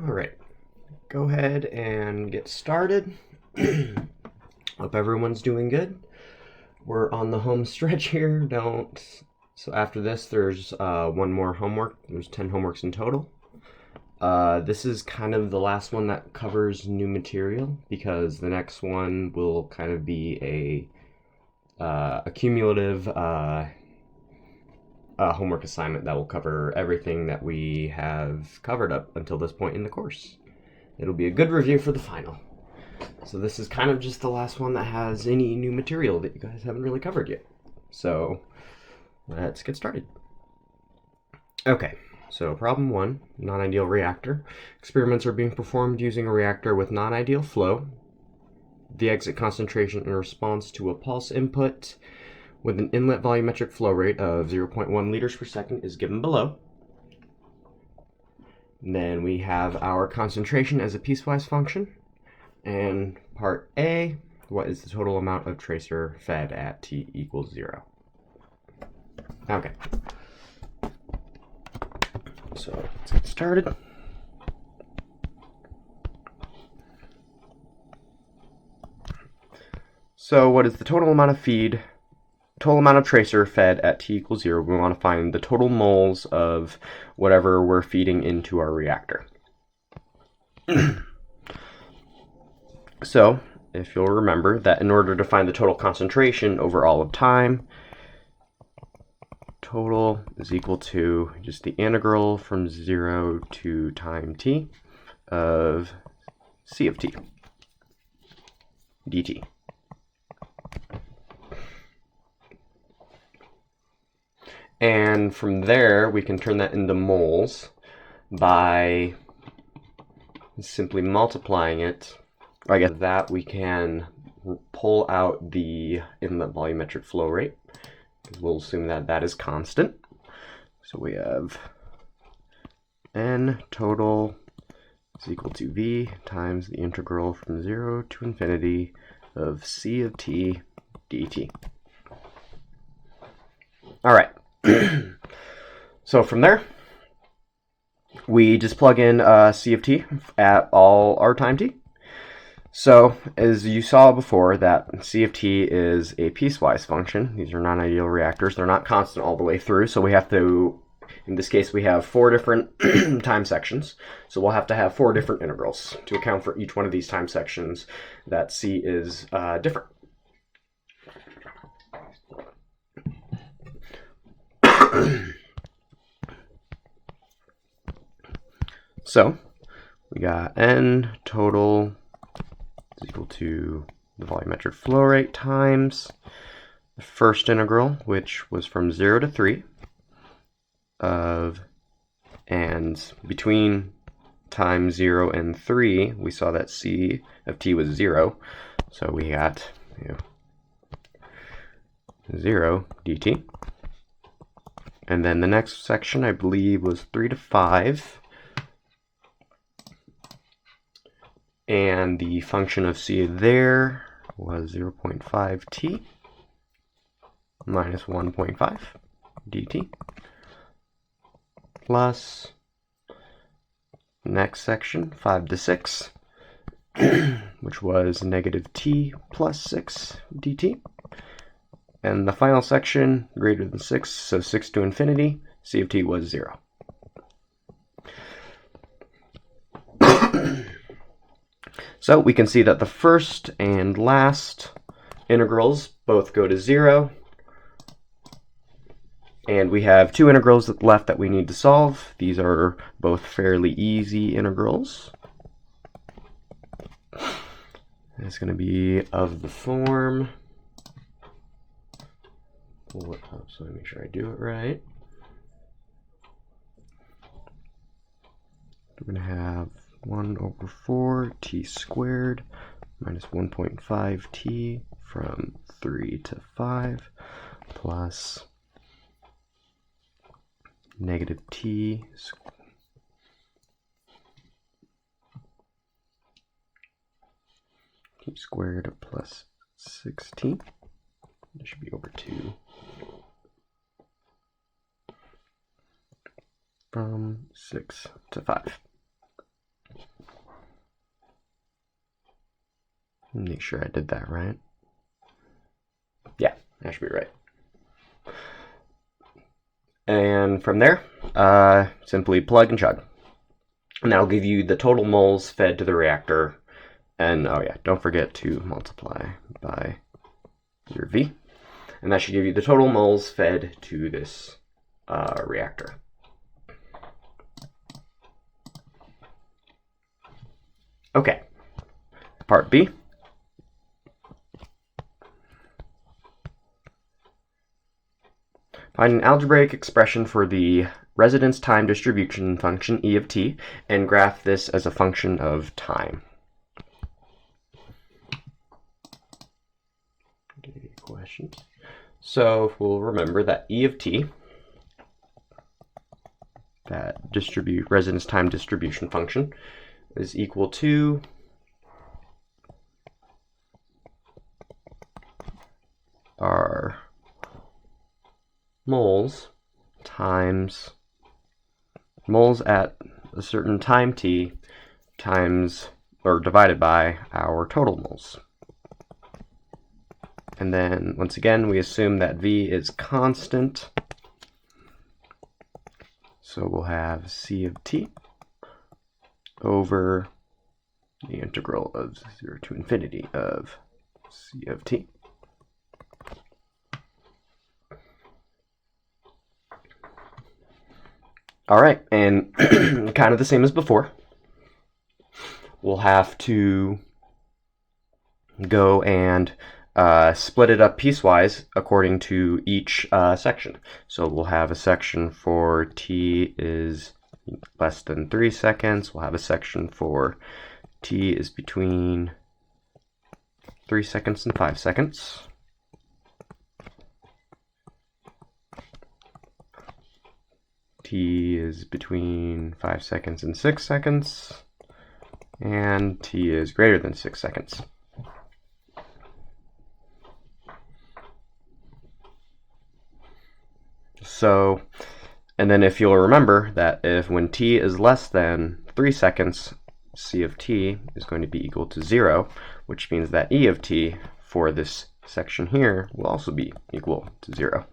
All right, go ahead and get started. Hope everyone's doing good. We're on the home stretch here. So after this, there's one more homework. There's 10 homeworks in total. This is kind of the last one that covers new material because the next one will kind of be a cumulative homework assignment that will cover everything that we have covered up until this point in the course. It'll be a good review for the final. So this is kind of just the last one that has any new material that you guys haven't really covered yet. So let's get started. Okay, so problem 1, non-ideal reactor. Experiments are being performed using a reactor with non-ideal flow. The exit concentration in response to a pulse input with an inlet volumetric flow rate of 0.1 liters per second is given below. And then we have our concentration as a piecewise function. And part A, what is the total amount of tracer fed at t equals 0? Okay. So let's get started. So what is the total amount of tracer fed at t equals 0? We want to find the total moles of whatever we're feeding into our reactor. So, if you'll remember that in order to find the total concentration over all of time, total is equal to just the integral from 0 to time t of c of t dt. And from there, we can turn that into moles by simply multiplying it. I guess that we can pull out the inlet volumetric flow rate. We'll assume that that is constant. So we have n total is equal to v times the integral from 0 to infinity of c of t dt. All right. So from there, we just plug in c of t at all our time t. So, as you saw before, that c of t is a piecewise function. These are non-ideal reactors. They're not constant all the way through, so we have to, in this case, we have 4 different time sections. So we'll have to have 4 different integrals to account for each one of these time sections that c is different. So, we got n total is equal to the volumetric flow rate times the first integral, which was from 0 to 3 and between time 0 and 3, we saw that c of t was 0. So we got 0 dt. And then the next section, I believe, was 3 to 5. And the function of c there was 0.5 t minus 1.5 dt plus next section 5 to 6, which was negative t plus 6 dt. And the final section greater than 6, so 6 to infinity, c of t was 0. So we can see that the first and last integrals both go to 0. And we have 2 integrals left that we need to solve. These are both fairly easy integrals. It's going to be of the form. So let me make sure I do it right. We're going to have 1 over 4 t squared minus 1.5 t from 3 to 5 plus negative t squared plus 16. It should be over 2 from 6 to 5. Make sure I did that right. Yeah, that should be right. And from there, simply plug and chug. And that'll give you the total moles fed to the reactor. And oh yeah, don't forget to multiply by your V. And that should give you the total moles fed to this reactor. Okay, part B. Find an algebraic expression for the residence time distribution function E of t and graph this as a function of time. Any questions? So we'll remember that E of t, that residence time distribution function, is equal to our moles times moles at a certain time t times, or divided by, our total moles. And then once again we assume that V is constant, so we'll have C of t over the integral of 0 to infinity of C of t. All right, and kind of the same as before, we'll have to go and split it up piecewise according to each section. So we'll have a section for t is less than 3 seconds. We'll have a section for t is between 3 seconds and 5 seconds. T is between 5 seconds and 6 seconds. And t is greater than 6 seconds. So, and then if you'll remember that when t is less than 3 seconds, C of t is going to be equal to 0, which means that E of t for this section here will also be equal to 0.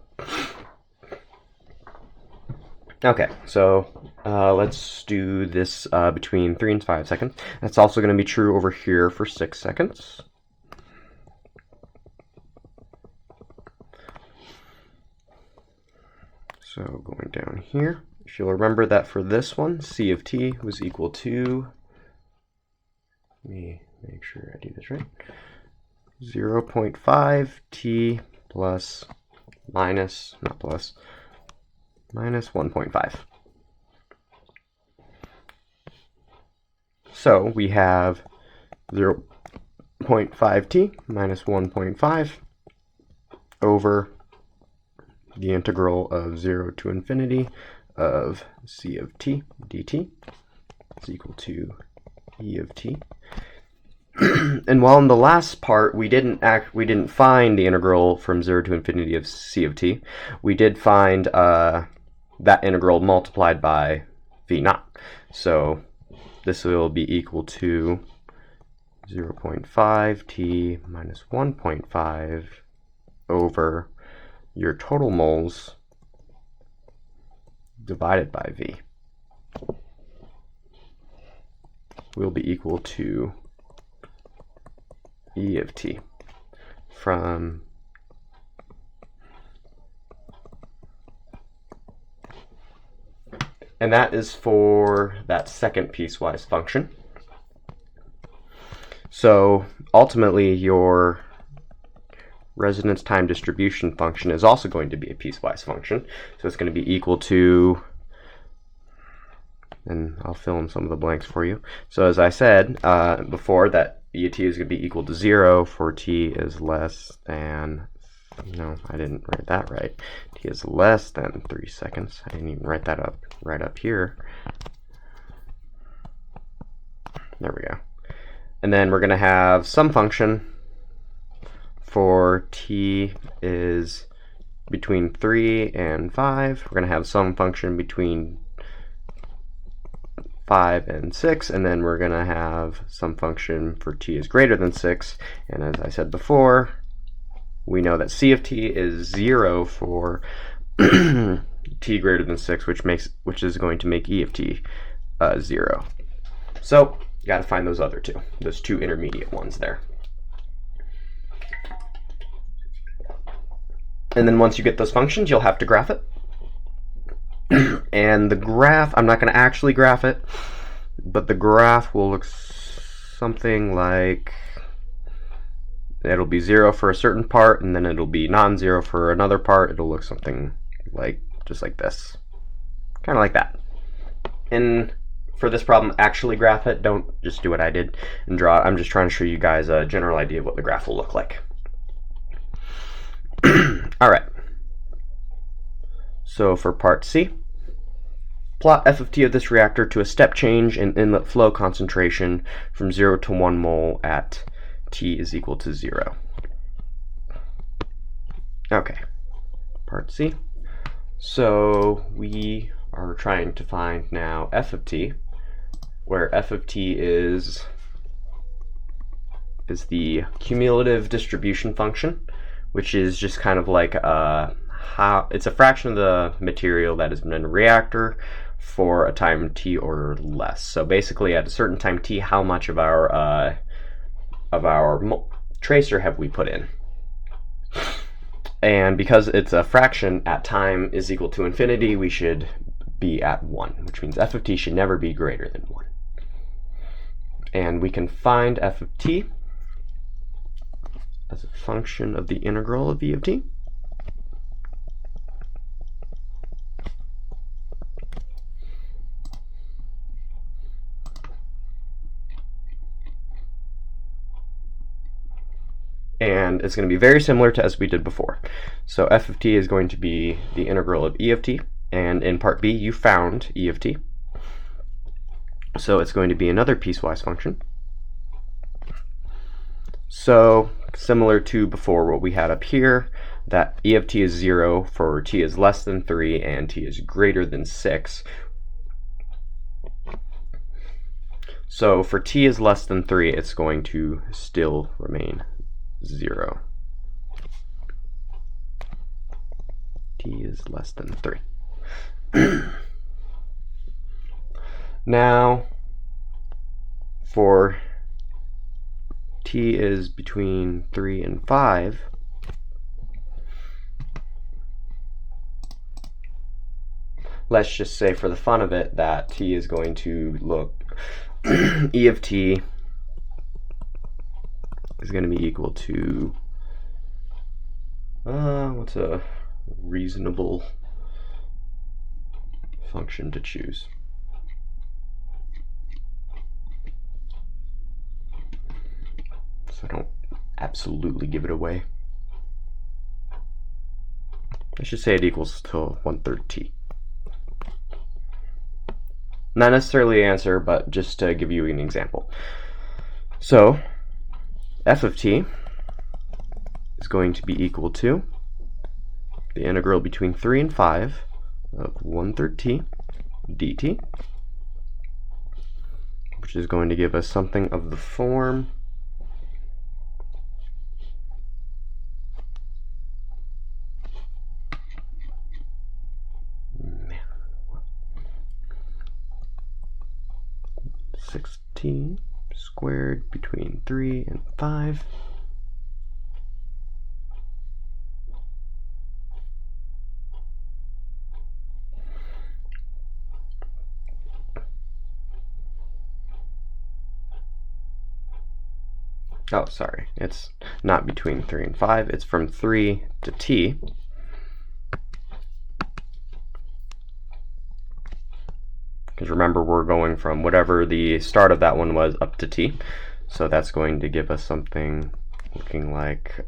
Okay, so let's do this between 3 and 5 seconds. That's also going to be true over here for 6 seconds. So going down here, if you'll remember that for this one, C of t was equal to, let me make sure I do this right, 0.5 t plus minus, not plus, minus 1.5. So we have 0.5 t minus 1.5 over the integral of 0 to infinity of C of t dt is equal to E of t. And while in the last part we didn't find the integral from 0 to infinity of C of t, we did find that integral multiplied by V naught. So this will be equal to 0.5 t minus 1.5 over your total moles divided by V will be equal to E of t from and that is for that second piecewise function. So ultimately your residence time distribution function is also going to be a piecewise function. So it's going to be equal to, and I'll fill in some of the blanks for you. So as I said before, that E of t is going to be equal to 0 for t is less than, no, I didn't write that right. T is less than 3 seconds. I didn't even write that up right up here. There we go. And then we're going to have some function for t is between 3 and 5. We're going to have some function between 5 and 6, and then we're going to have some function for t is greater than 6, and as I said before, we know that c of t is 0 for t greater than 6, which is going to make e of t 0. So you got to find those other two, those two intermediate ones there. And then once you get those functions, you'll have to graph it. And the graph, I'm not going to actually graph it, but the graph will look something like, it'll be 0 for a certain part, and then it'll be non-zero for another part. It'll look something like, just like this. Kind of like that. And for this problem, actually graph it. Don't just do what I did and draw it. I'm just trying to show you guys a general idea of what the graph will look like. All right. So for part C, plot f of t of this reactor to a step change in inlet flow concentration from 0 to 1 mole at t is equal to 0. Okay, part C. So we are trying to find now f of t, where f of t is the cumulative distribution function, which is just kind of like it's a fraction of the material that has been in a reactor for a time t or less. So basically, at a certain time t, how much of our tracer have we put in? And because it's a fraction at time is equal to infinity, we should be at 1, which means f of t should never be greater than 1. And we can find f of t as a function of the integral of e of t. And it's going to be very similar to as we did before. So f of t is going to be the integral of e of t, and in part B you found e of t. So it's going to be another piecewise function. So similar to before what we had up here, that e of t is 0 for t is less than 3 and t is greater than 6. So for t is less than 3, it's going to still remain 0. T is less than 3. Now, for t is between 3 and 5, let's just say for the fun of it that t is going to look e of t is going to be equal to what's a reasonable function to choose? So I don't absolutely give it away. I should say it equals to 1/3 t. Not necessarily the answer, but just to give you an example. So f of t is going to be equal to the integral between 3 and 5 of 1/3 t dt, which is going to give us something of the form t squared between 3 and 5 oh sorry, it's not between 3 and 5, it's from 3 to t. Because remember, we're going from whatever the start of that one was up to t. So that's going to give us something looking like 6.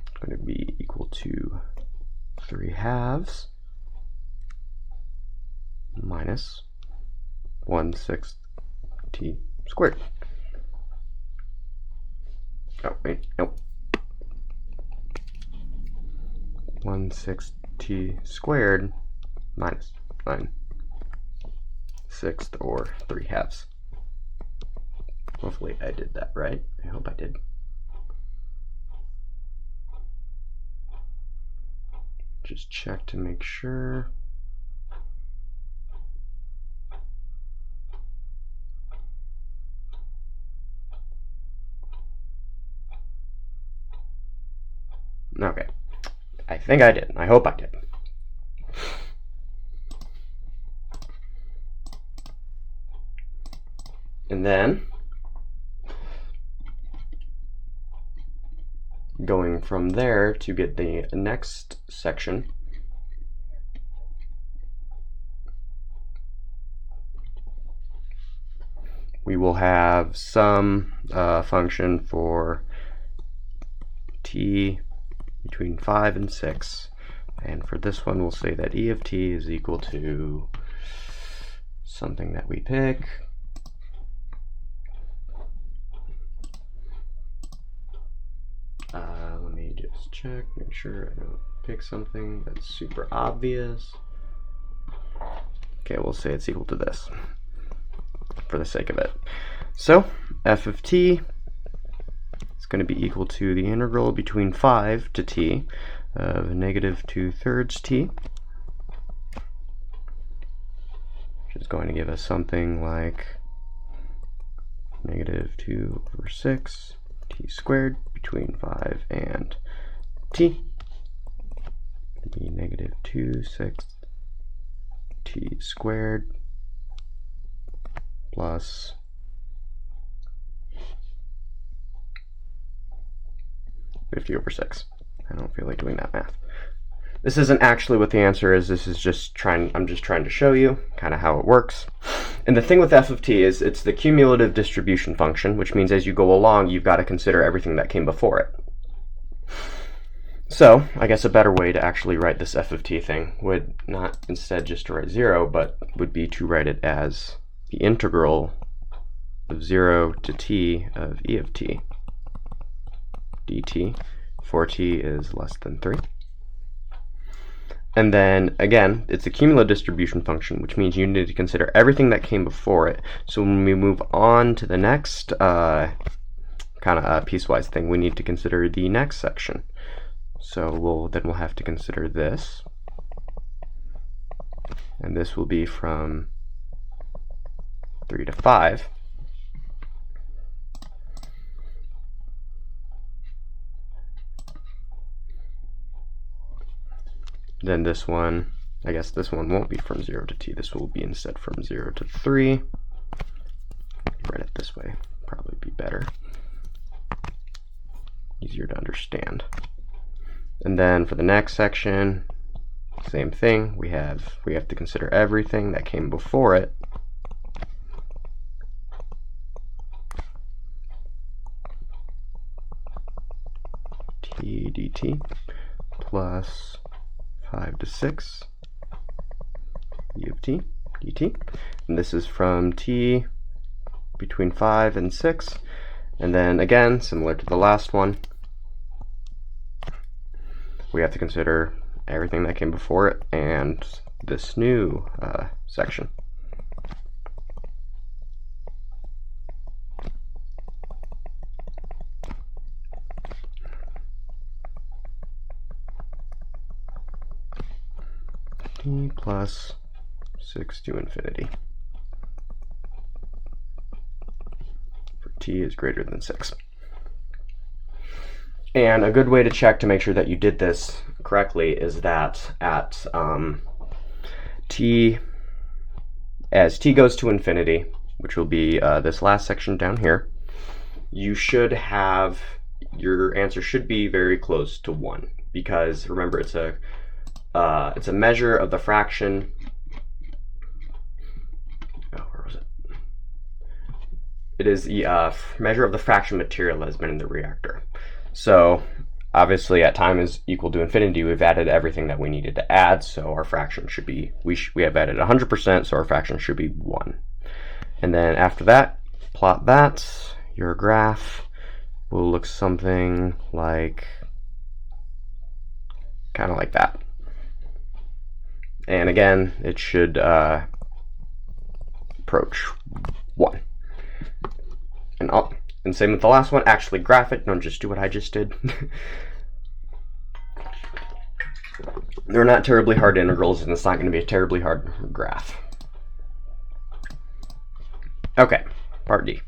It's going to be equal to 3/2 minus 1/6 t squared. Oh, wait, nope. 1/6t squared minus 9/6 or 3/2. Hopefully I did that right. I hope I did. Just check to make sure. Okay, I think I did. I hope I did. And then, going from there to get the next section, we will have some function for t between 5 and 6, and for this one we'll say that e of t is equal to something that we pick. Let me just check, make sure I don't pick something that's super obvious. Okay, we'll say it's equal to this for the sake of it. So f of t is going to be equal to the integral between 5 to t of -2/3 t, which is going to give us something like -2/6 t squared between 5 and t, be -2/6 t squared plus (50/6). I don't feel like doing that math. This isn't actually what the answer is. This is just I'm just trying to show you kind of how it works. And the thing with f of t is it's the cumulative distribution function, which means as you go along, you've got to consider everything that came before it. So I guess a better way to actually write this f of t thing would not instead just to write 0, but would be to write it as the integral of 0 to t of e of t dt for t is less than 3. And then again, it's a cumulative distribution function, which means you need to consider everything that came before it. So when we move on to the next kind of piecewise thing, we need to consider the next section. So we'll have to consider this, and this will be from 3 to 5. Then this one, I guess this one won't be from 0 to t. This will be instead from 0 to 3. Write it this way, probably be better. Easier to understand. And then for the next section, same thing. We have to consider everything that came before it. T dt plus 5 to 6 e of t dt, and this is from t between 5 and 6. And then again, similar to the last one, we have to consider everything that came before it and this new section. T plus 6 to infinity for t is greater than 6. And a good way to check to make sure that you did this correctly is that at t, as t goes to infinity, which will be this last section down here, you should have, your answer should be very close to 1, because remember it's a measure of the fraction. Oh, where was it? It is the measure of the fraction material that has been in the reactor. So obviously at time is equal to infinity, we've added everything that we needed to add, so our fraction should be, we have added 100%, so our fraction should be 1. And then after that, plot that. Your graph will look something like kind of like that. And again, it should approach 1. And same with the last one, actually graph it, don't just do what I just did. They're not terribly hard integrals, and it's not going to be a terribly hard graph. Okay, part D.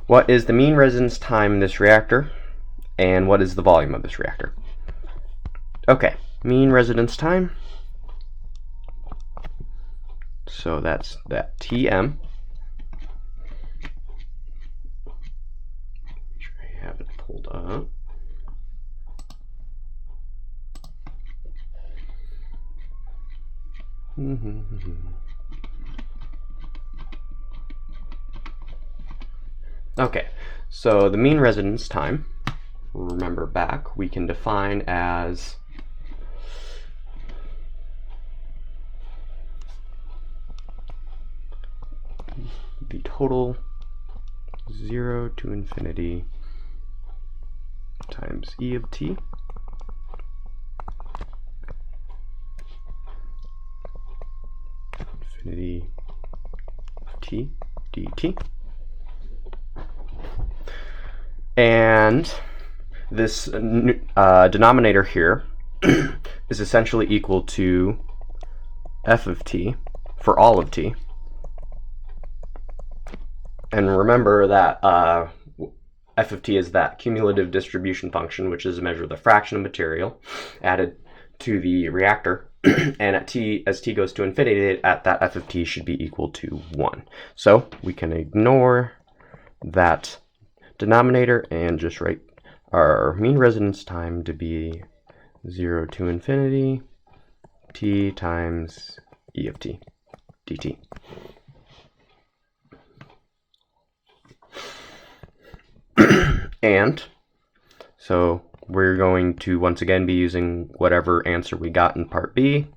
What is the mean residence time in this reactor, and what is the volume of this reactor? Okay, mean residence time. So that's that Tm. Make sure I have it pulled up. Okay, so the mean residence time, remember back, we can define as the total 0 to infinity times E of t infinity of t dt. And this denominator here is essentially equal to f of t for all of t. And remember that f of t is that cumulative distribution function, which is a measure of the fraction of material added to the reactor. And at as t goes to infinity, at that f of t should be equal to 1. So we can ignore that denominator and just write our mean residence time to be 0 to infinity t times E of t dt. And so we're going to once again be using whatever answer we got in part B.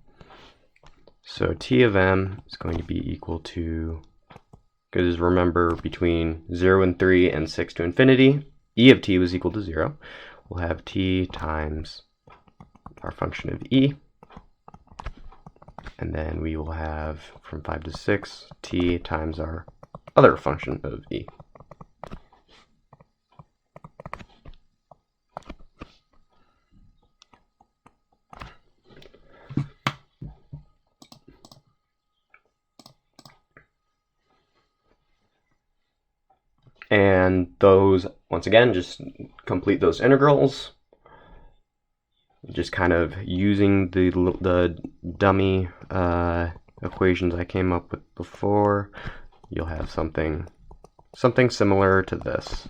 So T of m is going to be equal to, because remember between 0 and 3 and 6 to infinity, E of t was equal to 0. We'll have t times our function of E. And then we will have from 5 to 6, t times our other function of E. And those, once again, just complete those integrals. Just kind of using the dummy equations I came up with before, you'll have something similar to this.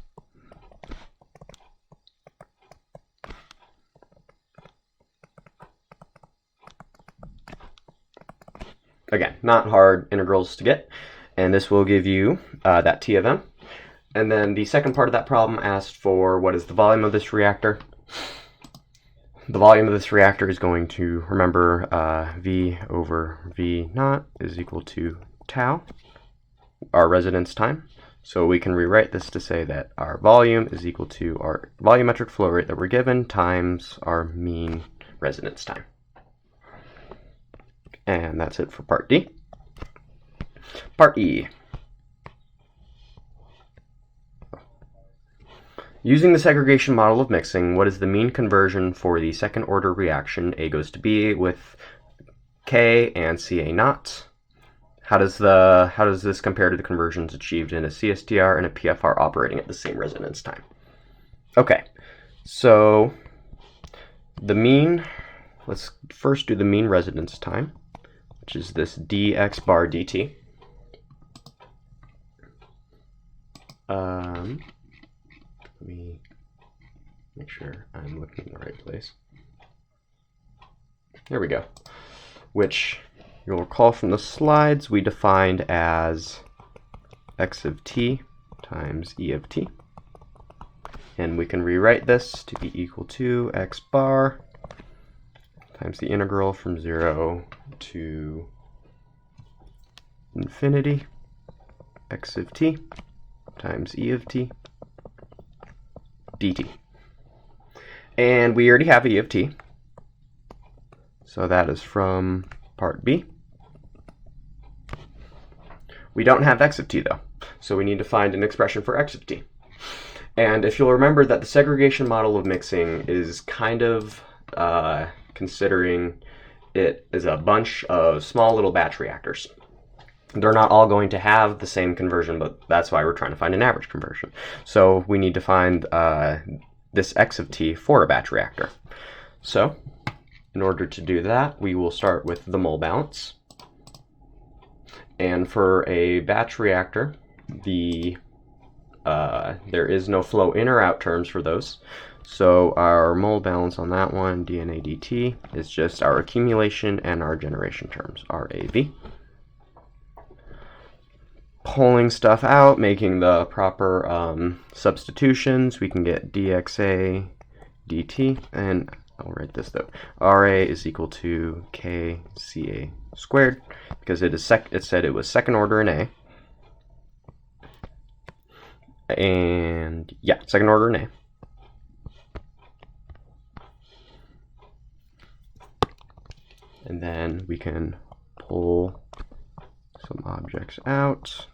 Again, not hard integrals to get, and this will give you that T of m. And then the second part of that problem asked for what is the volume of this reactor. The volume of this reactor is going to, remember, V over V naught is equal to tau, our residence time. So we can rewrite this to say that our volume is equal to our volumetric flow rate that we're given times our mean residence time. And that's it for part D. Part E. Using the segregation model of mixing, what is the mean conversion for the second order reaction A goes to B with K and Ca naught? How does this compare to the conversions achieved in a CSTR and a PFR operating at the same residence time? Okay, so the mean, let's first do the mean residence time, which is this dx bar dt. Let me make sure I'm looking in the right place. There we go. Which you'll recall from the slides we defined as x of t times E of t. And we can rewrite this to be equal to x bar times the integral from 0 to infinity x of t times E of t dt. And we already have E of t. So that is from part B. We don't have x of t though, so we need to find an expression for x of t. And if you'll remember that the segregation model of mixing is kind of considering it as a bunch of small little batch reactors. They're not all going to have the same conversion, but that's why we're trying to find an average conversion. So we need to find this x of t for a batch reactor. So in order to do that, we will start with the mole balance. And for a batch reactor, there is no flow in or out terms for those. So our mole balance on that one, dNA dt, is just our accumulation and our generation terms, RAV. Pulling stuff out, making the proper substitutions, we can get dxa dt, and I'll write this though. Ra is equal to kCa squared, because it said it was second order in A. And yeah, second order in A. And then we can pull some objects out.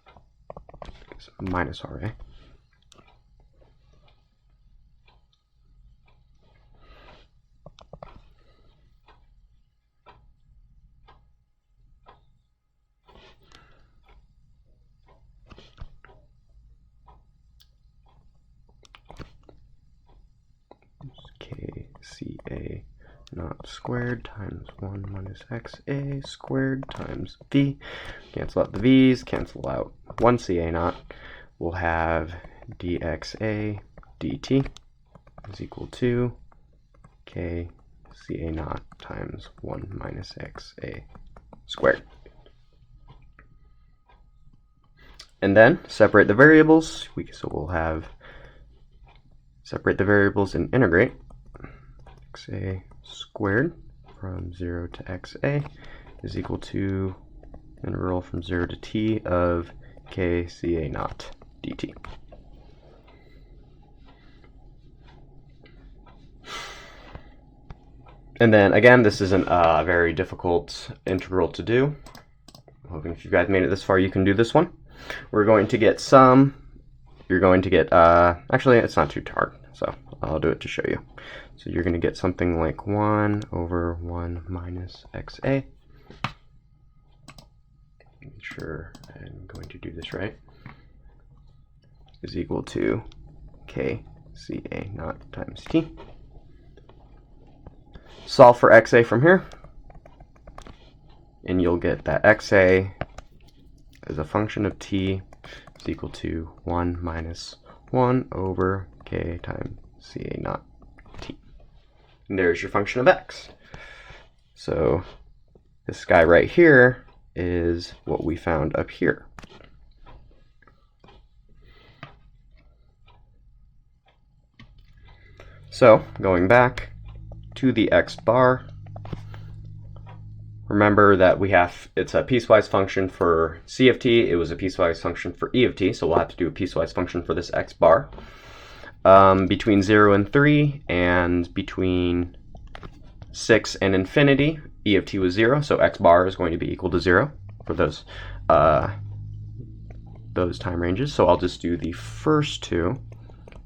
Minus Ra. kCa naught squared times 1 minus xa squared times v. Cancel out the v's, cancel out 1 ca naught. We'll have dxa dt is equal to k ca naught times 1 minus xa squared. And then separate the variables. So we'll have separate the variables and integrate. Xa squared from 0 to xa is equal to integral from 0 to t of k ca naught dt. And then again, this isn't a very difficult integral to do. I'm hoping if you guys made it this far, you can do this one. We're going to get some, you're going to get, actually it's not too hard, so I'll do it to show you. So you're going to get something like 1 over 1 minus xa. Make sure I'm going to do this right. Is equal to k ca naught times t. Solve for xa from here, and you'll get that xa as a function of t is equal to 1 minus 1 over k times ca naught t. And there's your function of x. So this guy right here is what we found up here. So going back to the x bar, remember that it's a piecewise function for c of t, it was a piecewise function for e of t, so we'll have to do a piecewise function for this x bar. Between 0 and 3, and between 6 and infinity, e of t was 0, so x bar is going to be equal to 0 for those time ranges. So I'll just do the first two,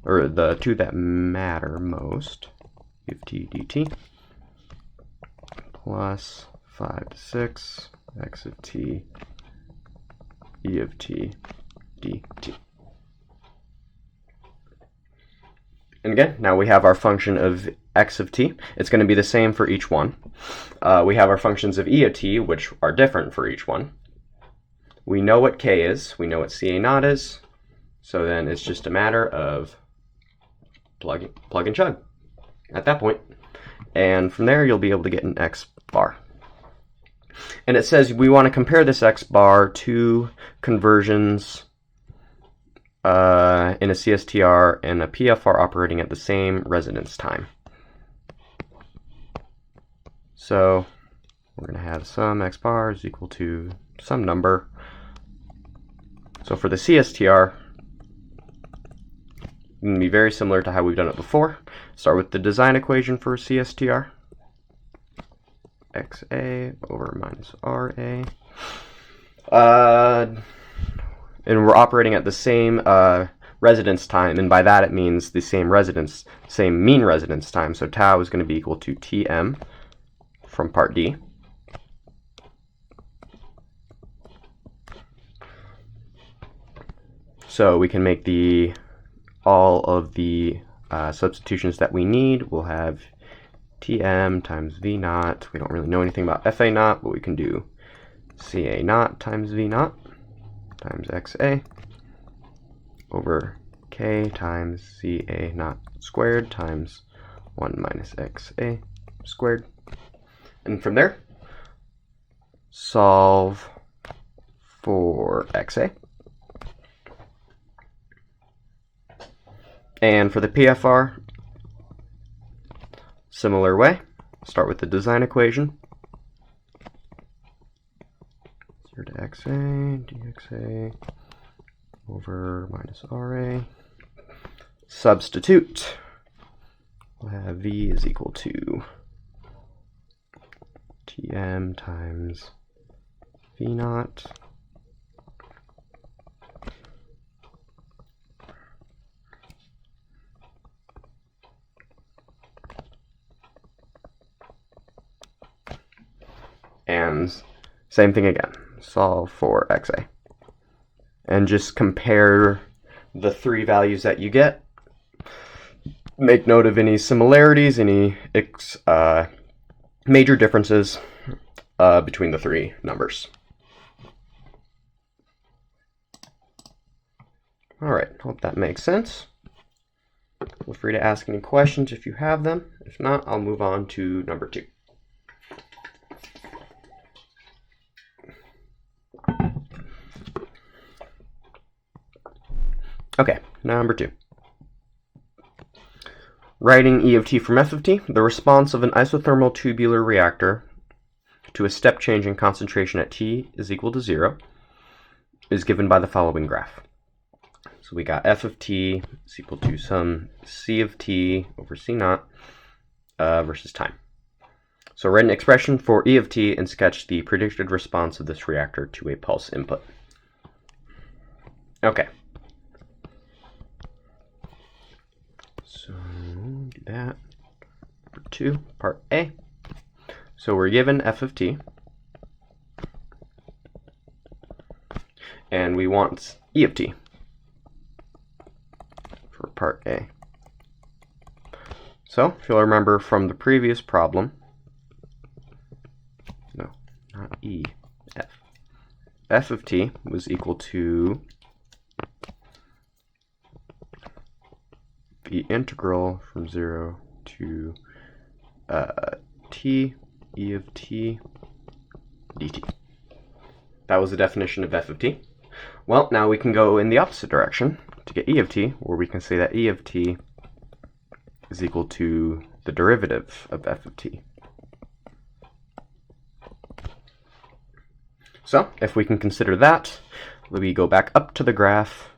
or the two that matter most, e of t dt, plus 5 to 6, x of t, e of t dt. And again, now we have our function of x of t. It's going to be the same for each one. We have our functions of e of t, which are different for each one. We know what k is. We know what ca naught is. So then it's just a matter of plug and chug at that point. And from there, you'll be able to get an x bar. And it says we want to compare this x bar to conversions in a CSTR and a PFR operating at the same residence time. So we're going to have some x bar is equal to some number. So for the CSTR, going to be very similar to how we've done it before. Start with the design equation for CSTR. XA over minus RA. And we're operating at the same residence time, and by that it means the same mean residence time. So tau is going to be equal to Tm from part D. So we can make all of the substitutions that we need. We'll have Tm times V naught. We don't really know anything about Fa naught, but we can do Ca naught times V naught times Xa over K times Ca naught squared times 1 minus Xa squared. And from there, solve for Xa. And for the PFR, similar way, start with the design equation. 0 to Xa, dxa over minus Ra. Substitute. We'll have V is equal to Tm times V naught and same thing again, solve for Xa. And just compare the three values that you get. Make note of any similarities, any major differences between the three numbers. All right, hope that makes sense. Feel free to ask any questions if you have them. If not, I'll move on to number 2. Okay, number 2. Writing E of t from F of t, the response of an isothermal tubular reactor to a step change in concentration at T is equal to 0 is given by the following graph. So we got F of t is equal to some C of t over C naught versus time. So write an expression for E of t and sketch the predicted response of this reactor to a pulse input. Okay. So do that. Number 2, part A. So we're given F of t, and we want E of t for part A. So if you'll remember from the previous problem, no, not E, F. F of t was equal to the integral from 0 to t E of t dt. That was the definition of F of t. Well, now we can go in the opposite direction to get E of t, where we can say that E of t is equal to the derivative of F of t. So, if we can consider that, we go back up to the graph,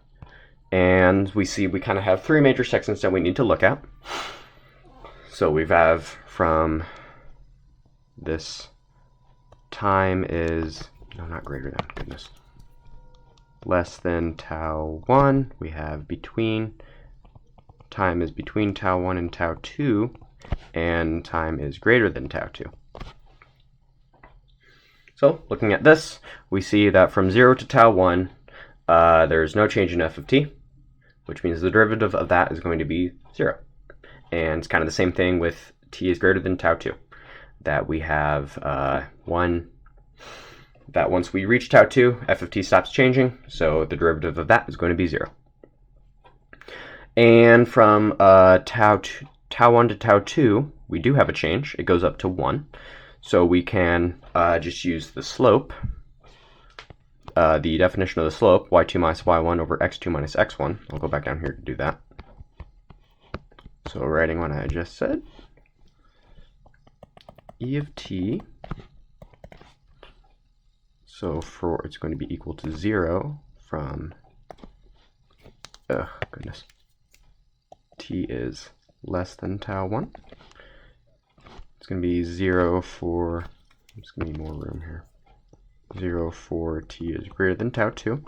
and we see we kind of have 3 major sections that we need to look at. So we have from this time is, no, not greater than, goodness, less than tau 1. We have between, time is between tau 1 and tau 2, and time is greater than tau 2. So looking at this, we see that from 0 to tau 1, there's no change in F of t, which means the derivative of that is going to be 0. And it's kind of the same thing with t is greater than tau 2. That we have that once we reach tau 2, F of t stops changing, so the derivative of that is going to be 0. And from tau 1 to tau 2, we do have a change. It goes up to 1. So we can just use the slope, the definition of the slope, y2 minus y1 over x2 minus x1. I'll go back down here to do that. So writing what I just said, E of t, so for it's going to be equal to 0 from, t is less than tau 1. It's going to be 0 for, I'm just going to need more room here, 0 for t is greater than tau 2.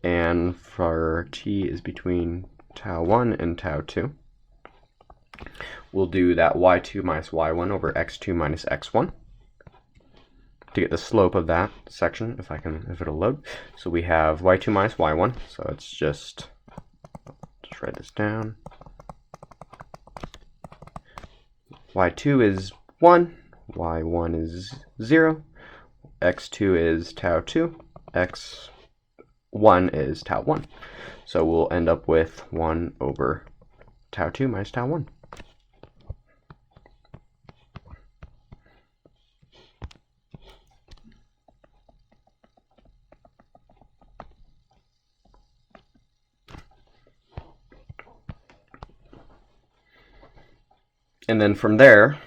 And for t is between tau 1 and tau 2, we'll do that y2 minus y1 over x2 minus x1 to get the slope of that section, if it'll load. So we have y2 minus y1, so it's just write this down. y2 is 1, y1 is 0, x2 is tau 2, x1 is tau 1. So we'll end up with 1 over tau 2 minus tau 1. And then from there,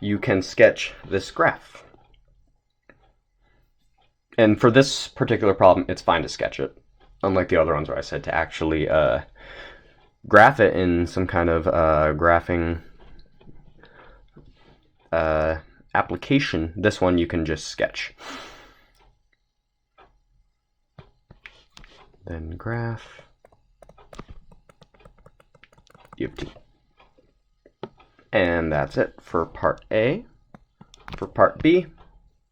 you can sketch this graph. And for this particular problem, it's fine to sketch it, unlike the other ones where I said to actually graph it in some kind of graphing application. This one you can just sketch. Then graph u of t. And that's it for part A. For part B,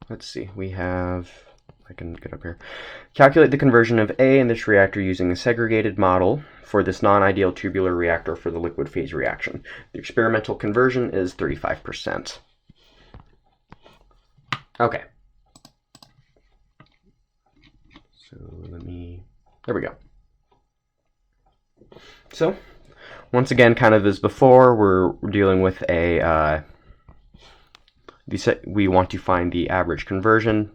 let's see, we have, I can get up here. Calculate the conversion of A in this reactor using a segregated model for this non-ideal tubular reactor for the liquid phase reaction. The experimental conversion is 35%. Okay. So there we go. So, once again, kind of as before, we're dealing with we want to find the average conversion.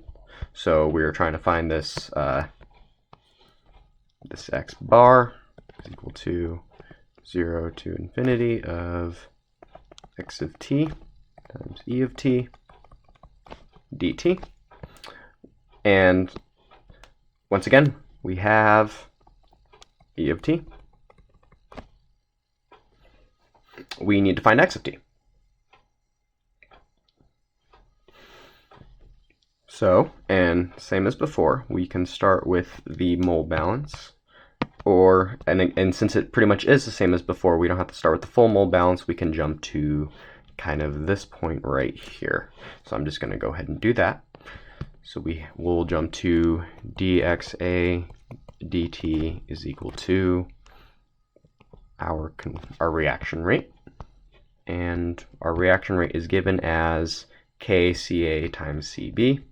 So we're trying to find this this x bar is equal to 0 to infinity of x of t times e of t dt. And once again, we have e of t. We need to find x of t. So, and same as before, we can start with the mole balance, and since it pretty much is the same as before, we don't have to start with the full mole balance. We can jump to kind of this point right here. So I'm just going to go ahead and do that. So we'll jump to dxa dt is equal to our reaction rate, and our reaction rate is given as kCa times Cb.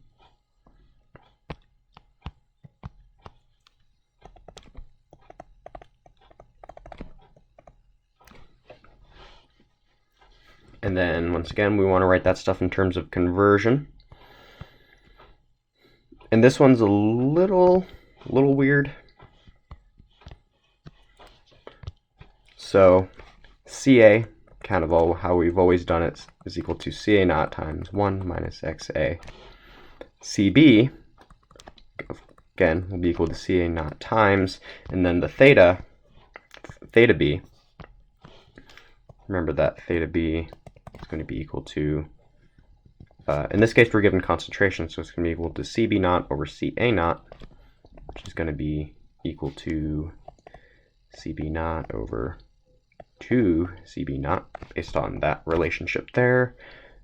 And then once again, we want to write that stuff in terms of conversion. And this one's a little weird. So Ca, kind of how we've always done it, is equal to Ca naught times 1 minus Xa. Cb, again, will be equal to Ca naught times, and then the theta b, remember that theta b is going to be equal to, in this case we're given concentration, so it's going to be equal to Cb naught over Ca naught, which is going to be equal to Cb naught over 2 Cb naught, based on that relationship there,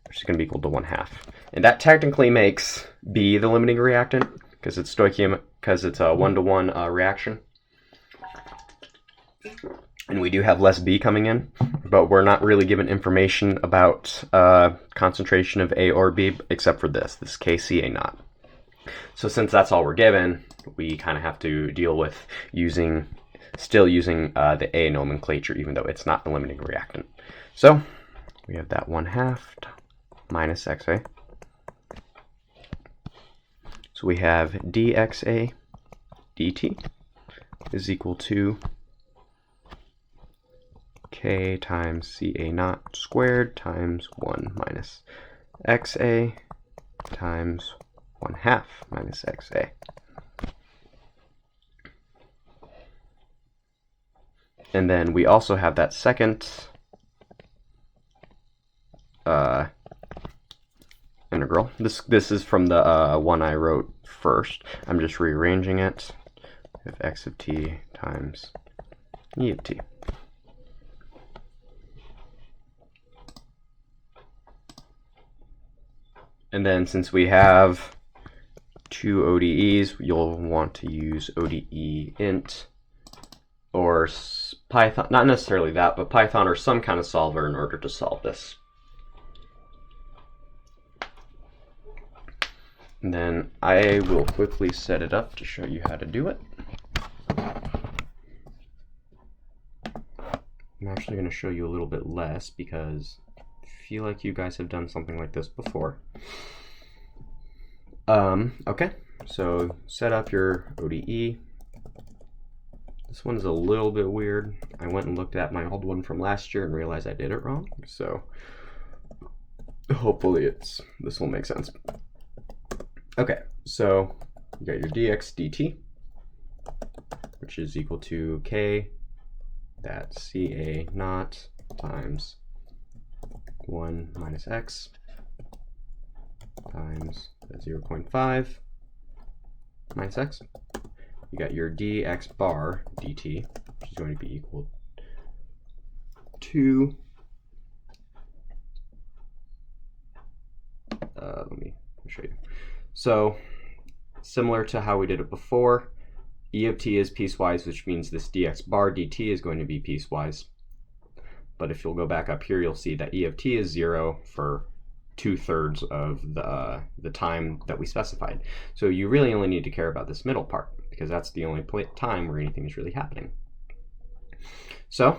which is going to be equal to 1/2. And that technically makes B the limiting reactant, because it's stoichiometric, because it's a 1-to-1 reaction. And we do have less B coming in, but we're not really given information about concentration of A or B, except for this kCa naught. So since that's all we're given, we kind of have to deal with still using the A nomenclature, even though it's not the limiting reactant. So we have that 1/2 minus Xa. So we have dxa dt is equal to k times Ca naught squared times 1 minus Xa times 1/2 minus Xa. And then we also have that second integral. This is from the one I wrote first. I'm just rearranging it. If x of t times e of t. And then since we have two ODEs, you'll want to use ODE int or Python, not necessarily that, but Python or some kind of solver in order to solve this. And then I will quickly set it up to show you how to do it. I'm actually going to show you a little bit less because I feel like you guys have done something like this before. Okay, so set up your ODE. This one's a little bit weird. I went and looked at my old one from last year and realized I did it wrong. So hopefully this will make sense. Okay, so you got your dx dt, which is equal to k, that's ca naught times 1 minus x times 0.5 minus x. You got your dx bar dt, which is going to be equal to, let me show you. So similar to how we did it before, e of t is piecewise, which means this dx bar dt is going to be piecewise. But if you'll go back up here, you'll see that e of t is 0 for 2/3 of the time that we specified. So you really only need to care about this middle part, because that's the only time where anything is really happening. So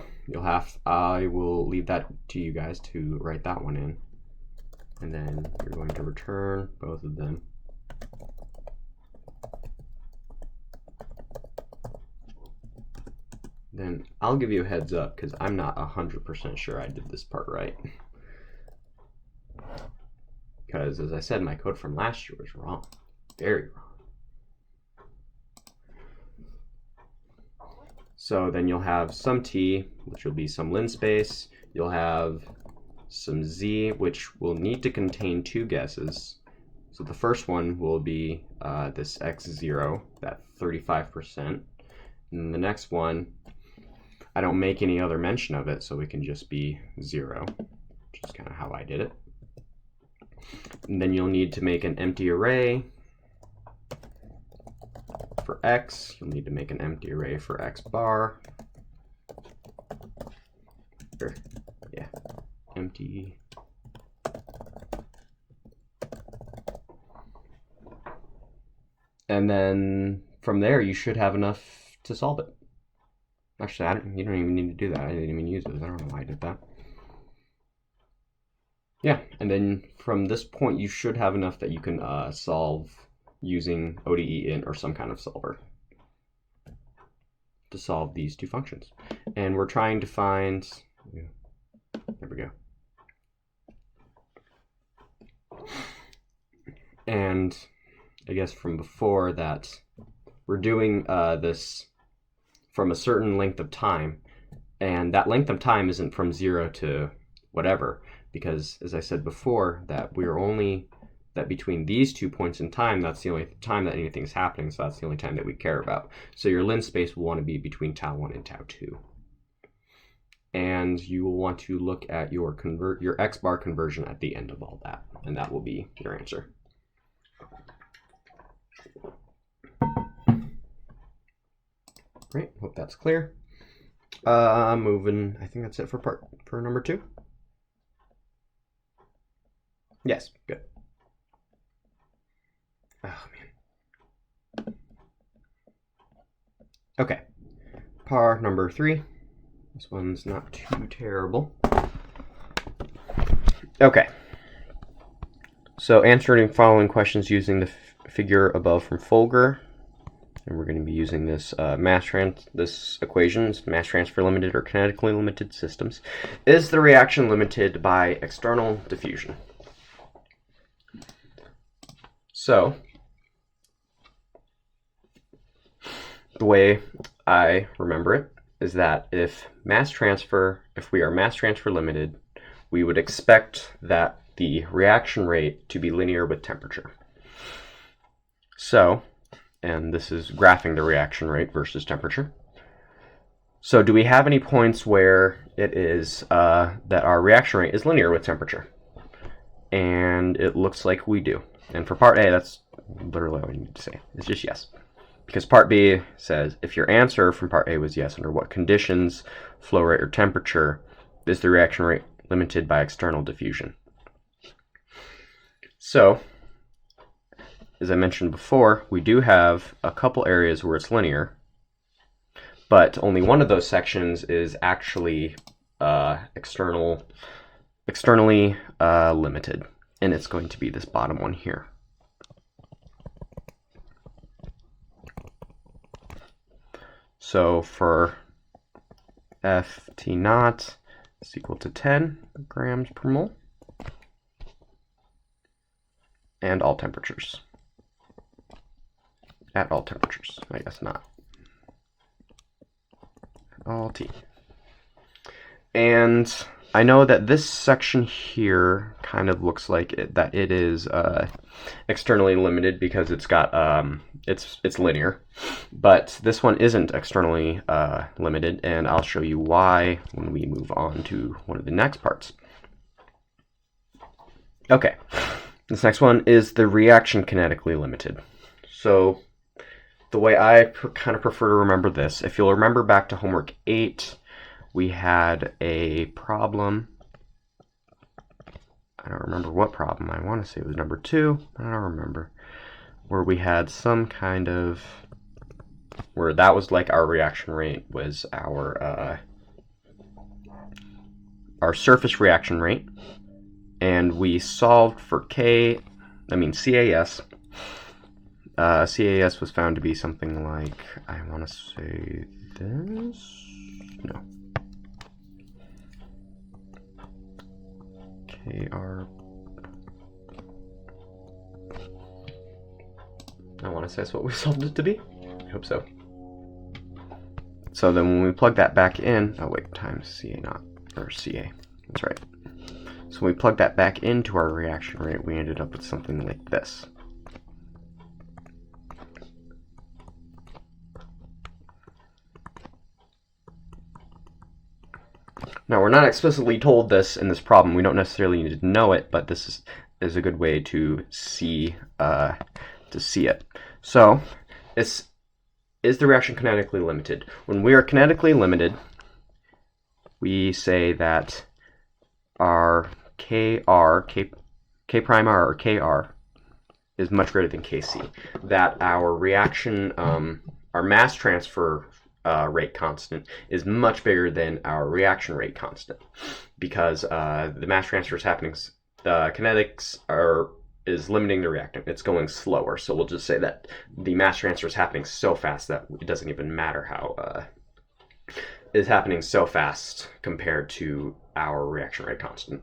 I will leave that to you guys to write that one in. And then you're going to return both of them. Then I'll give you a heads up because I'm not 100% sure I did this part right. Because as I said, my code from last year was wrong, very wrong. So then you'll have some t, which will be some linspace. You'll have some z, which will need to contain two guesses. So the first one will be this x0, that 35%. And then the next one, I don't make any other mention of it, so it can just be 0, which is kind of how I did it. And then you'll need to make an empty array for x. You'll need to make an empty array for x bar. Or, yeah, empty. And then from there, you should have enough to solve it. Actually, you don't even need to do that. I didn't even use it. I don't know why I did that. Yeah, and then from this point, you should have enough that you can solve using ODE int or some kind of solver to solve these two functions. And we're trying to find, there we go. And I guess from before that, we're doing this from a certain length of time, and that length of time isn't from 0 to whatever, because as I said before, that we're only, that between these 2 points in time, that's the only time that anything's happening, so that's the only time that we care about. So your linspace will want to be between tau 1 and tau 2. And you will want to look at your x bar conversion at the end of all that, and that will be your answer. Great, hope that's clear. Moving, I think that's it for number 2. Yes, good. Oh man. Okay, par number 3. This one's not too terrible. Okay. So answering following questions using the figure above from Folger. And we're going to be using this this equation, mass transfer limited or kinetically limited systems. Is the reaction limited by external diffusion? So, the way I remember it is that if we are mass transfer limited, we would expect that the reaction rate to be linear with temperature. So, and this is graphing the reaction rate versus temperature. So do we have any points where it is that our reaction rate is linear with temperature? And it looks like we do. And for part A, that's literally all we need to say. It's just yes. Because part B says, if your answer from part A was yes, under what conditions, flow rate, or temperature is the reaction rate limited by external diffusion? So, as I mentioned before, we do have a couple areas where it's linear, but only one of those sections is actually externally limited, and it's going to be this bottom one here. So for Ft naught is equal to 10 grams per mole, and all temperatures. At all temperatures, I guess not. At all T. And I know that this section here kind of looks like that it is externally limited because it's got it's linear, but this one isn't externally limited, and I'll show you why when we move on to one of the next parts. Okay, this next one is the reaction kinetically limited. So the way I kind of prefer to remember this, if you'll remember back to homework 8, we had a problem. I don't remember what problem. I want to say it was number 2. I don't remember. Where we had some kind of, where that was like our reaction rate was our surface reaction rate, and we solved for CAS. CAS was found to be something like, I want to say this. No. KR. I want to say that's what we solved it to be. I hope so. So then when we plug that back in, oh wait, times CA naught, or CA, that's right. So when we plug that back into our reaction rate, we ended up with something like this. Now, we're not explicitly told this in this problem. We don't necessarily need to know it, but this is a good way to see it. So, is the reaction kinetically limited? When we are kinetically limited, we say that our Kr, K prime R, or Kr, is much greater than Kc. That our reaction, our mass transfer rate constant is much bigger than our reaction rate constant, because the mass transfer is happening, the kinetics is limiting the reactant. It's going slower, so we'll just say that the mass transfer is happening so fast that it doesn't even matter how it's happening so fast compared to our reaction rate constant.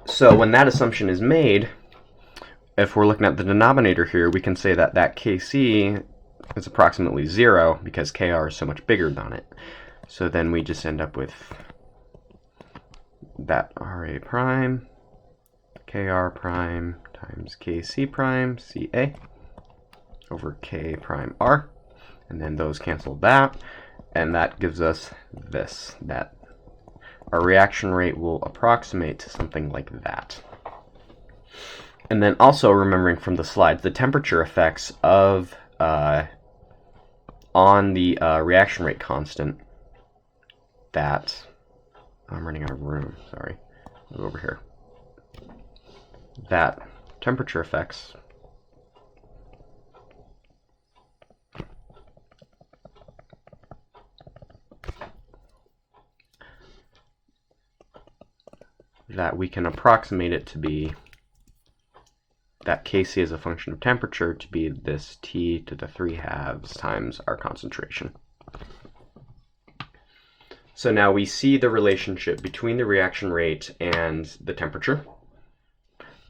So when that assumption is made, if we're looking at the denominator here, we can say that Kc is approximately 0 because Kr is so much bigger than it. So then we just end up with that Ra prime, Kr prime times Kc prime, Ca, over K prime R. And then those cancel that. And that gives us this, that our reaction rate will approximate to something like that. And then also remembering from the slides, the temperature effects of on the reaction rate constant, that I'm running out of room, sorry, move over here, that temperature effects that we can approximate it to be that Kc as a function of temperature to be this T to the 3/2 times our concentration. So now we see the relationship between the reaction rate and the temperature,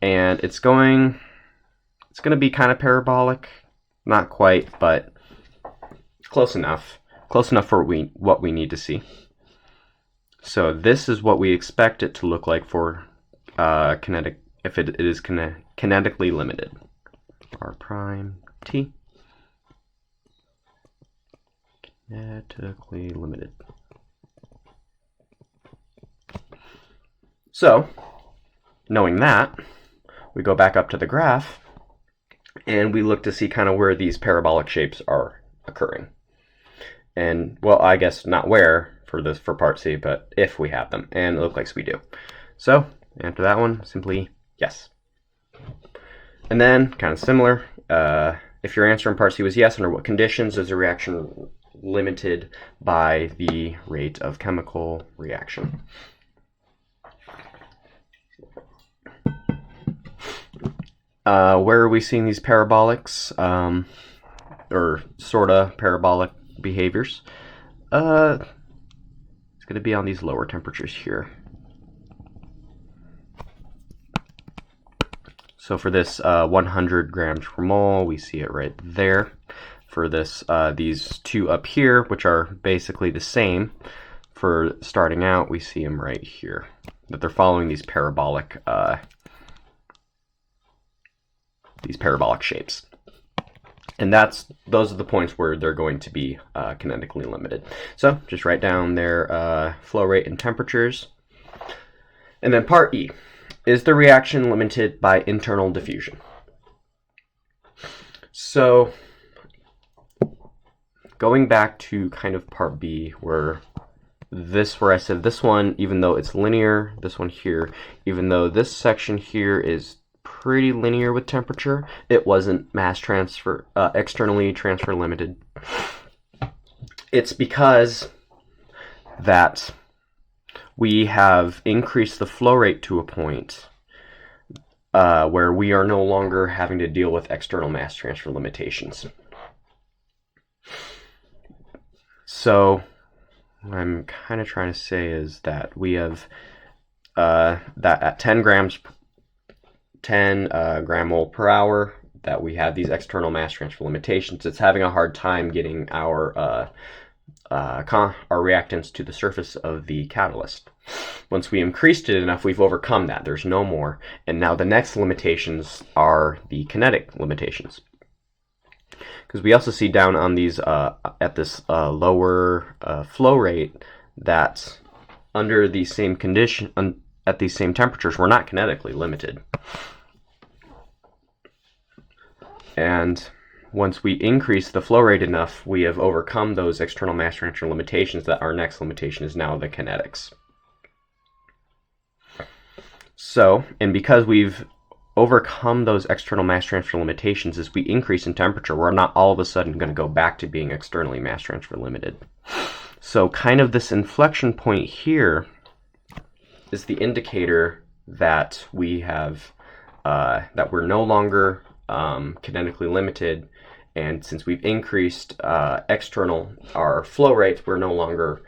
and it's going to be kind of parabolic, not quite, but close enough. close enough for what we need to see. So this is what we expect it to look like for kinetic, if it is kinetically limited. R prime T. Kinetically limited. So, knowing that, we go back up to the graph and we look to see kind of where these parabolic shapes are occurring. And, well, I guess not where for part C, but if we have them, and it looks like we do. So, after that one, simply yes. And then, kind of similar, if your answer in part C was yes, under what conditions is the reaction limited by the rate of chemical reaction? Where are we seeing these parabolics, or sort of parabolic behaviors? It's going to be on these lower temperatures here. So for this 100 grams per mole, we see it right there. For this, these two up here, which are basically the same, for starting out, we see them right here. That they're following these parabolic shapes. And those are the points where they're going to be kinetically limited. So just write down their flow rate and temperatures. And then part E. Is the reaction limited by internal diffusion? So going back to kind of part B, where I said this one, even though it's linear, this one here, even though this section here is pretty linear with temperature, it wasn't mass transfer, externally transfer limited. It's because that we have increased the flow rate to a point where we are no longer having to deal with external mass transfer limitations. So what I'm kind of trying to say is that we have that at 10 gram mole per hour, that we have these external mass transfer limitations. It's having a hard time getting our reactants to the surface of the catalyst. Once we increased it enough, we've overcome that. There's no more. And now the next limitations are the kinetic limitations. Because we also see down on these, at this lower flow rate, that under the same condition, at these same temperatures, we're not kinetically limited. And once we increase the flow rate enough, we have overcome those external mass transfer limitations, that our next limitation is now the kinetics. So, and because we've overcome those external mass transfer limitations, as we increase in temperature, we're not all of a sudden going to go back to being externally mass transfer limited. So kind of this inflection point here is the indicator that we have, that we're no longer kinetically limited, and since we've increased our flow rate, we're no longer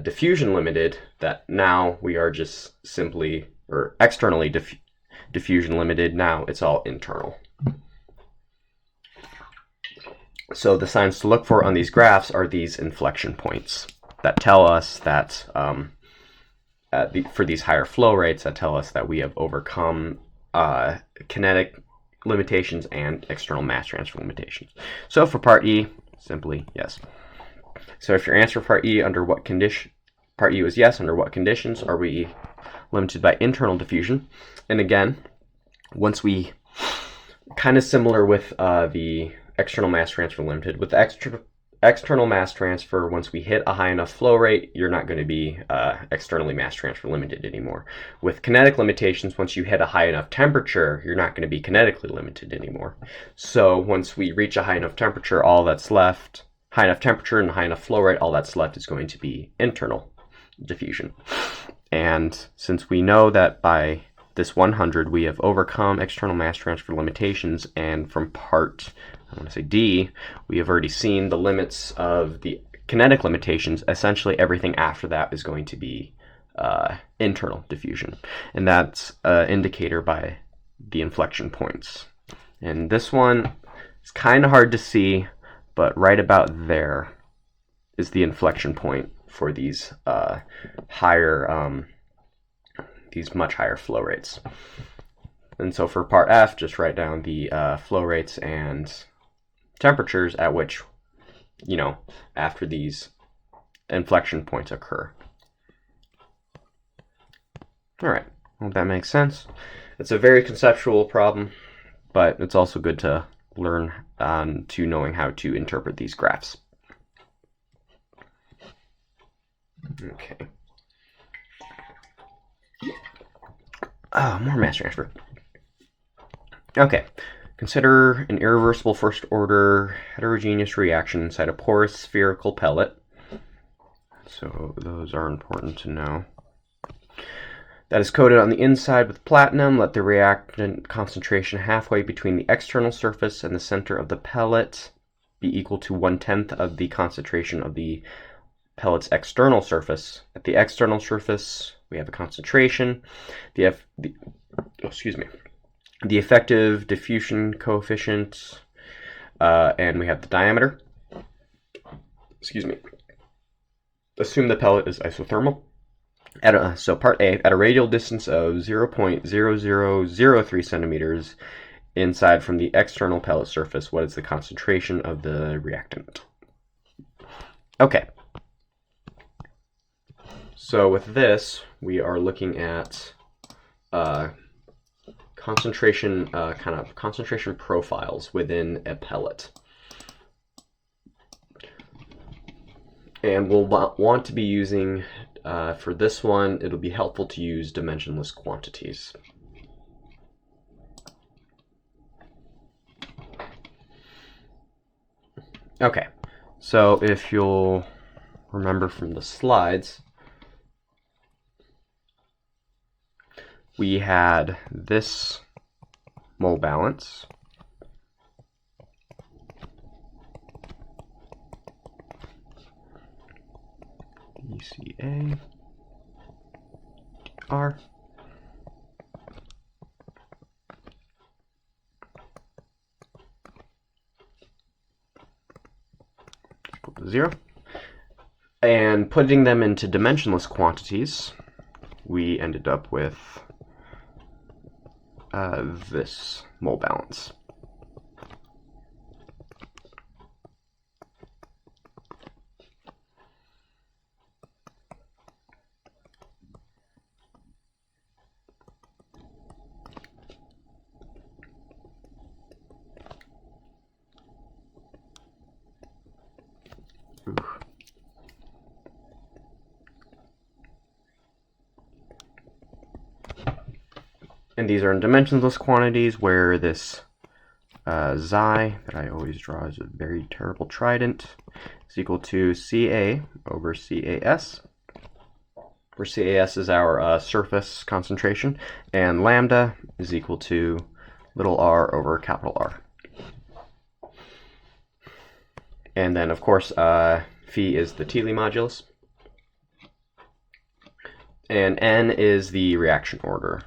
diffusion limited, that now we are just simply, or externally diffusion limited. Now it's all internal. So the signs to look for on these graphs are these inflection points that tell us that for these higher flow rates, that tell us that we have overcome kinetic limitations and external mass transfer limitations. So for part E, simply yes. So if your answer for part E, under what condition, part E was yes, under what conditions are we limited by internal diffusion? And again, once we, kind of similar with the external mass transfer limited, with external mass transfer, once we hit a high enough flow rate, you're not going to be externally mass transfer limited anymore. With kinetic limitations, once you hit a high enough temperature, you're not going to be kinetically limited anymore. So once we reach a high enough temperature, all that's left, high enough temperature and high enough flow rate, all that's left is going to be internal diffusion. And since we know that by this 100 we have overcome external mass transfer limitations, and from part, I want to say D, we have already seen the limits of the kinetic limitations, essentially everything after that is going to be internal diffusion. And that's an indicator by the inflection points. And this one is kind of hard to see, but right about there is the inflection point for these these much higher flow rates. And so for part F, just write down the flow rates and temperatures at which, after these inflection points occur. All right, I hope that makes sense. It's a very conceptual problem, but it's also good to learn to knowing how to interpret these graphs. Okay. More mass transfer. Okay. Consider an irreversible first-order heterogeneous reaction inside a porous spherical pellet. So those are important to know. That is coated on the inside with platinum. Let the reactant concentration halfway between the external surface and the center of the pellet be equal to 1/10 of the concentration of the pellet's external surface. At the external surface, we have a concentration. The effective diffusion coefficient, and we have the diameter. Assume the pellet is isothermal. So part A, at a radial distance of 0.0003 centimeters inside from the external pellet surface, what is the concentration of the reactant? Okay. So with this, we are looking at concentration profiles within a pellet. And we'll want to be using, for this one, it'll be helpful to use dimensionless quantities. Okay, so if you'll remember from the slides, we had this mole balance. dCA R equal to 0. And putting them into dimensionless quantities, we ended up with this mole balance. And these are in dimensionless quantities where this xi, that I always draw as a very terrible trident, is equal to Ca over Cas, where Cas is our surface concentration, and lambda is equal to little r over capital R. And then, of course, phi is the Thiele modulus, and n is the reaction order.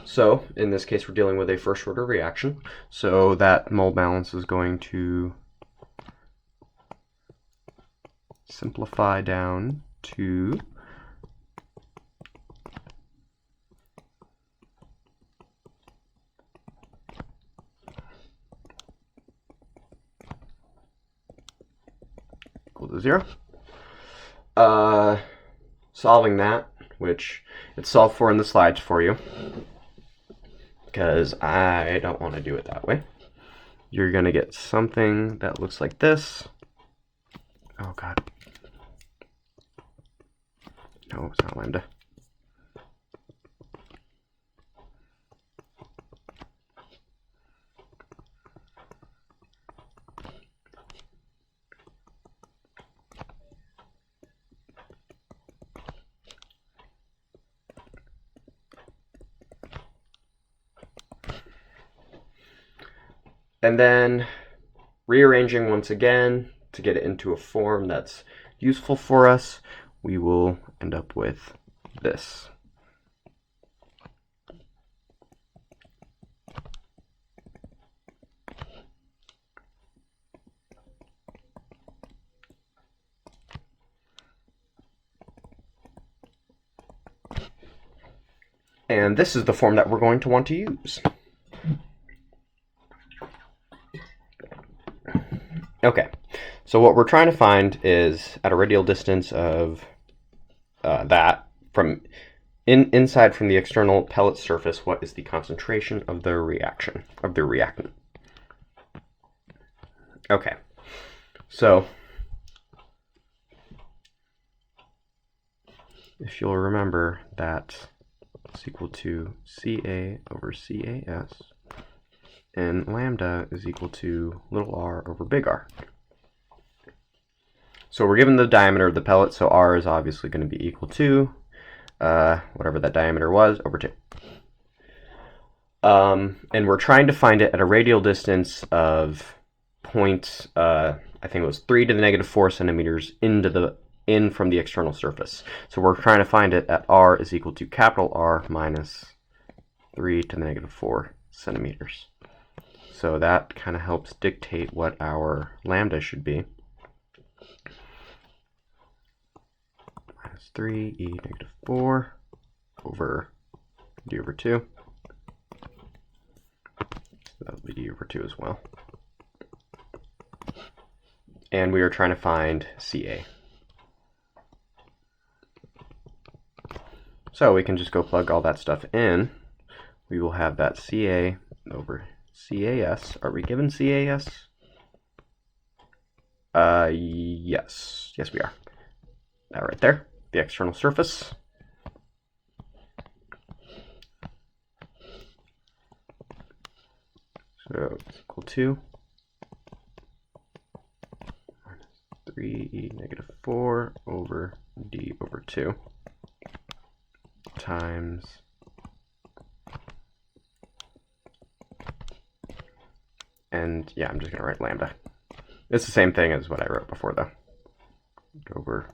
So, in this case, we're dealing with a first-order reaction, so that mole balance is going to simplify down to equal to 0. Solving that, which it's solved for in the slides for you, because I don't want to do it that way. You're going to get something that looks like this. Oh god. No, it's not lambda. And then rearranging once again to get it into a form that's useful for us, we will end up with this. And this is the form that we're going to want to use. Okay, so what we're trying to find is at a radial distance of that from inside from the external pellet surface, what is the concentration of the reaction, of the reactant? Okay, so if you'll remember that it's equal to Ca over Cas, and lambda is equal to little r over big R. So we're given the diameter of the pellet, so r is obviously going to be equal to whatever that diameter was over 2. And we're trying to find it at a radial distance of I think it was 3 to the negative 4 centimeters in from the external surface. So we're trying to find it at r is equal to capital R minus 3 to the negative 4 centimeters. So that kind of helps dictate what our lambda should be. Minus 3 e negative 4 over d over 2. So that will be d over 2 as well. And we are trying to find Ca. So we can just go plug all that stuff in. We will have that Ca over Cas. Are we given Cas? Yes. Yes, we are. That right there, the external surface. So it's equal to 3e negative 4 over d over 2 times and yeah, I'm just going to write lambda. It's the same thing as what I wrote before though. Over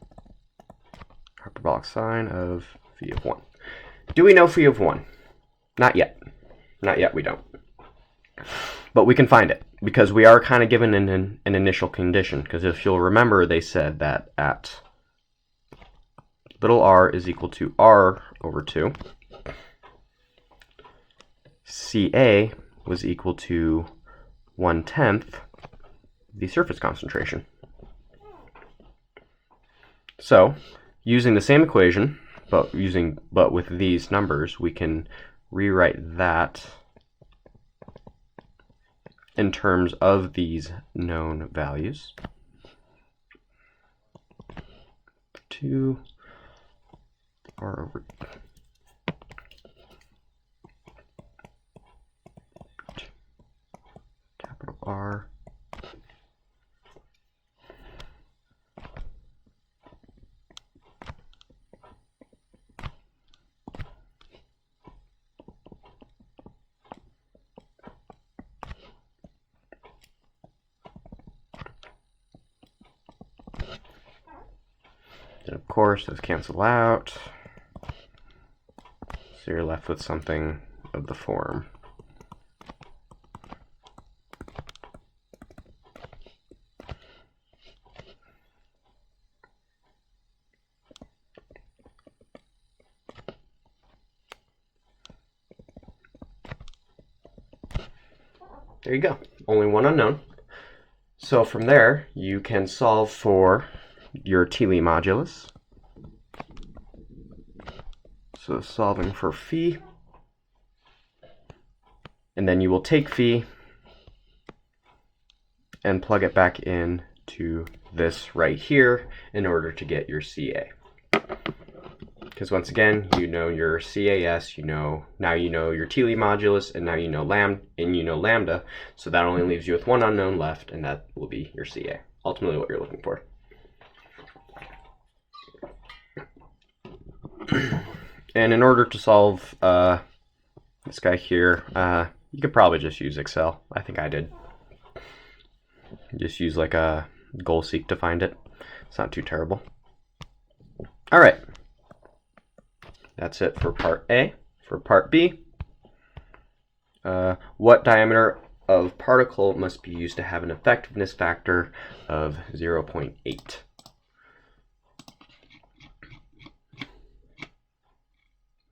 hyperbolic sine of phi of 1. Do we know phi of 1? Not yet. Not yet, we don't. But we can find it because we are kind of given an initial condition, because if you'll remember, they said that at little r is equal to r over 2, Ca was equal to 1/10 the surface concentration. So using the same equation, but with these numbers, we can rewrite that in terms of these known values. 2 r over capital R and of course those cancel out, so you're left with something of the form there you go, only one unknown. So from there you can solve for your Thiele modulus. So solving for phi, and then you will take phi and plug it back in to this right here in order to get your Ca. Because once again, you know your Cas, now you know your Thiele modulus, and now you know lambda, so that only leaves you with one unknown left, and that will be your Ca, ultimately what you're looking for. And in order to solve this guy here, you could probably just use Excel. I think I did. Just use like a goal seek to find it. It's not too terrible. All right. That's it for part A. For part B, what diameter of particle must be used to have an effectiveness factor of 0.8?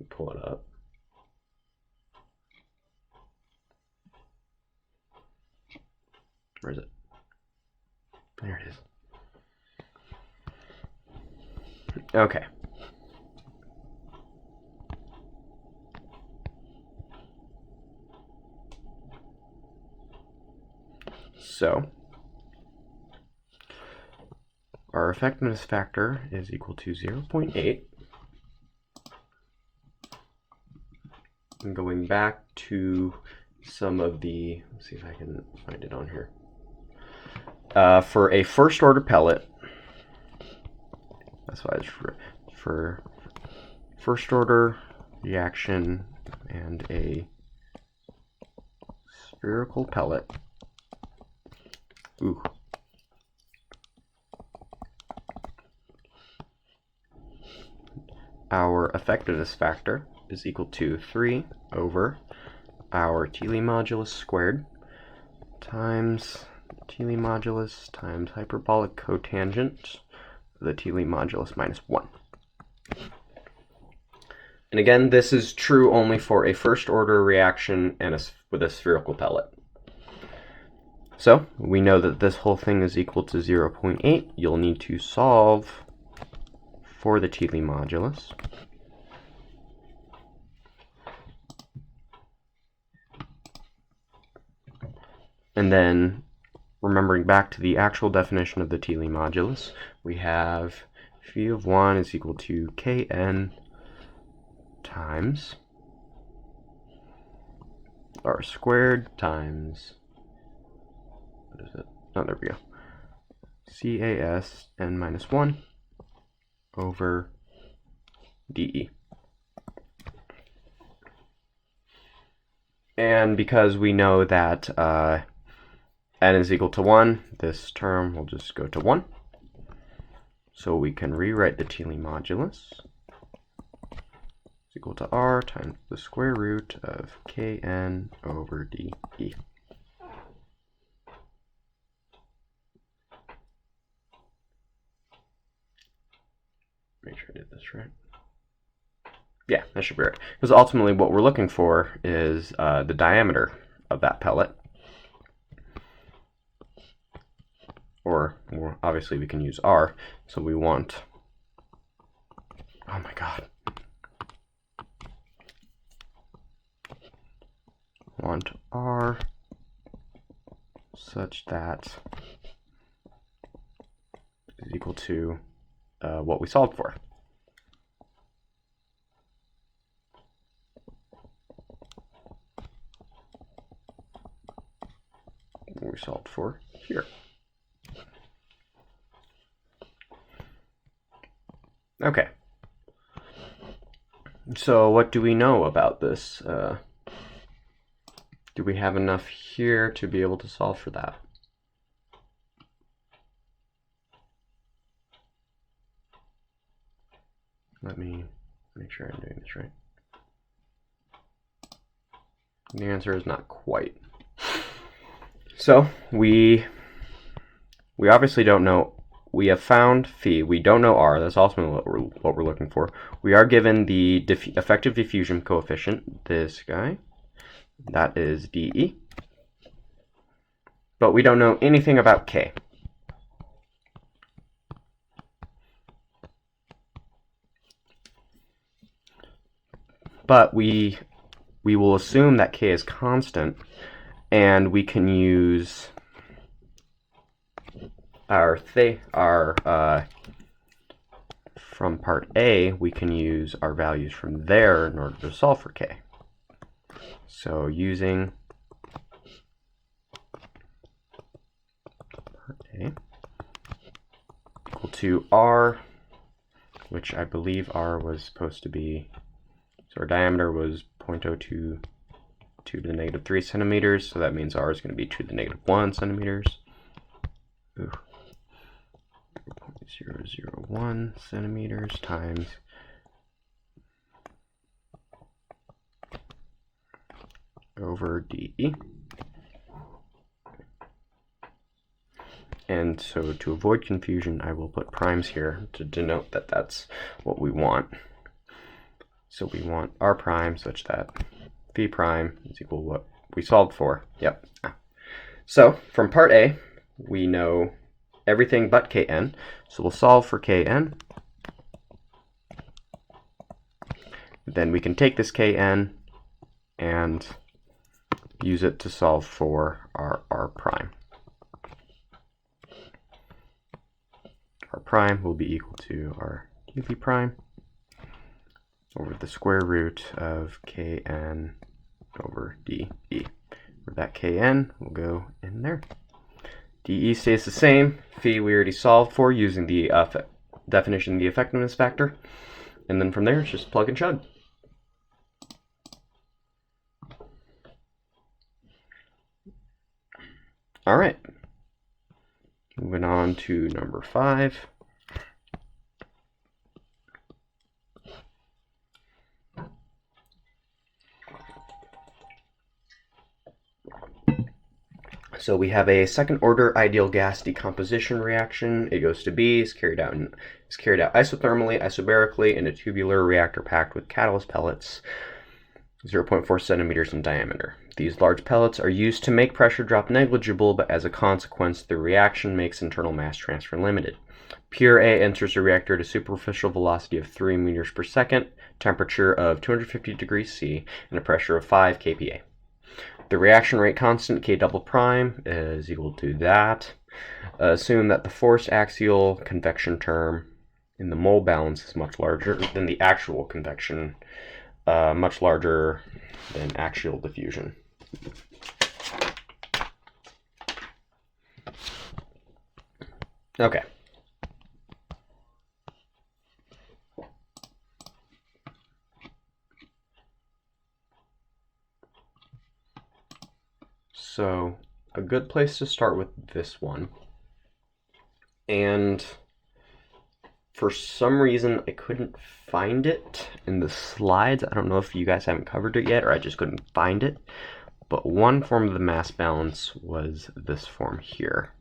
Pull it up. Where is it? There it is. Okay. So, our effectiveness factor is equal to 0.8. And going back to some of the, let's see if I can find it on here. For a first order pellet, that's why it's for first order reaction and a spherical pellet. Ooh. Our effectiveness factor is equal to 3 over our Thiele modulus squared times Thiele modulus times hyperbolic cotangent of the Thiele modulus minus 1. And again, this is true only for a first order reaction and with a spherical pellet. So we know that this whole thing is equal to 0.8. You'll need to solve for the Thiele modulus. And then, remembering back to the actual definition of the Thiele modulus, we have phi of 1 is equal to kn times r squared times, what is it? Oh, there we go. CAS n minus 1 over dE. And because we know that n is equal to 1, this term will just go to 1. So we can rewrite the Thiele modulus is equal to r times the square root of kn over dE. Make sure I did this right. Yeah, that should be right. Because ultimately what we're looking for is the diameter of that pellet. Or obviously we can use R. So we want, oh my god. Want R such that is equal to what we solved for. We solved for here. Okay. So what do we know about this? Do we have enough here to be able to solve for that? Let me make sure I'm doing this right. The answer is not quite. So we obviously don't know. We have found phi. We don't know r. That's ultimately what we're looking for. We are given the effective diffusion coefficient, this guy. That is dE. But we don't know anything about k. But we will assume that k is constant, and we can use from part A, we can use our values from there in order to solve for k. So using part A equal to r, which I believe r was supposed to be, so our diameter was 0.02 to the negative 3 centimeters, so that means r is going to be 2 to the negative 1 centimeters. Ooh. 0.001 centimeters times over dE. And so to avoid confusion, I will put primes here to denote that that's what we want. So we want r prime such that phi prime is equal to what we solved for. Yep. So from part A, we know everything but Kn. So we'll solve for Kn. Then we can take this Kn and use it to solve for our R prime. R prime will be equal to our dv prime over the square root of Kn over dE, where that Kn will go in there. dE stays the same. Phi we already solved for using the definition of the effectiveness factor. And then from there, it's just plug and chug. All right. Moving on to number 5. So we have a second order ideal gas decomposition reaction. It goes to B, is carried out isothermally, isobarically in a tubular reactor packed with catalyst pellets 0.4 centimeters in diameter. These large pellets are used to make pressure drop negligible, but as a consequence, the reaction makes internal mass transfer limited. Pure A enters the reactor at a superficial velocity of 3 meters per second, temperature of 250 degrees C, and a pressure of 5 kPa. The reaction rate constant, K double prime, is equal to that. Assume that the forced axial convection term in the mole balance is much larger than the actual convection, much larger than axial diffusion. Okay. So a good place to start with this one. And for some reason, I couldn't find it in the slides. I don't know if you guys haven't covered it yet, or I just couldn't find it. But one form of the mass balance was this form here.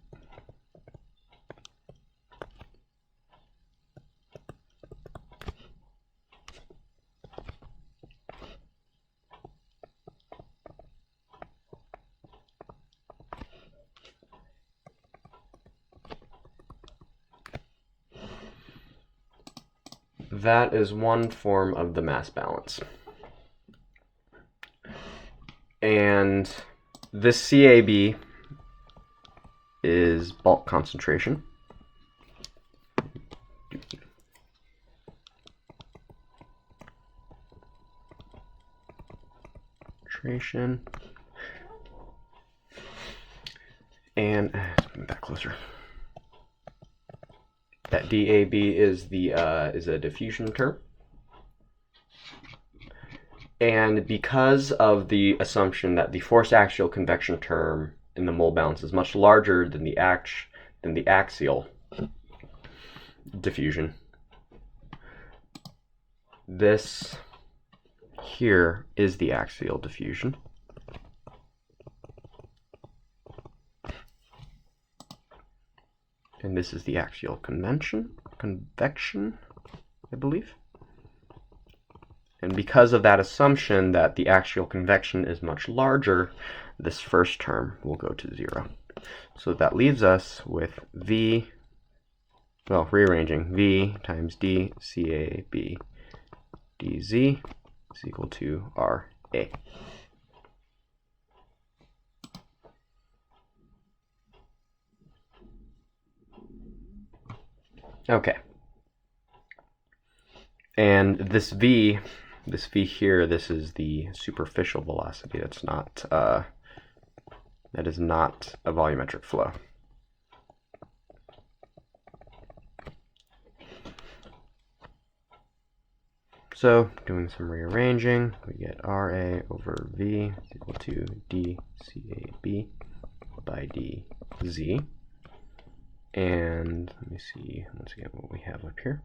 That is one form of the mass balance. And this CAB is bulk concentration. And move that closer. That DAB is a diffusion term. And because of the assumption that the forced axial convection term in the mole balance is much larger than the axial diffusion, this here is the axial diffusion. And this is the axial convection, I believe. And because of that assumption that the axial convection is much larger, this first term will go to 0. So that leaves us with V, well, rearranging, V times d CAB dz is equal to RA. Okay. And this V here, this is the superficial velocity. That is not a volumetric flow. So doing some rearranging, we get RA over V is equal to dCAB by dZ. And let me see once again what we have up here.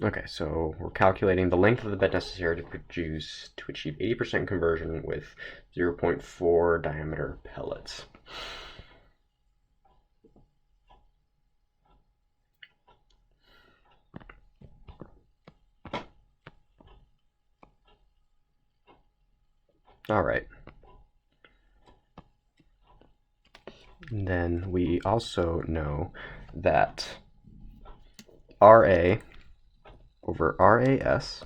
Okay, so we're calculating the length of the bed necessary to achieve 80% conversion with 0.4 diameter pellets. All right. And then we also know that RA over RAS,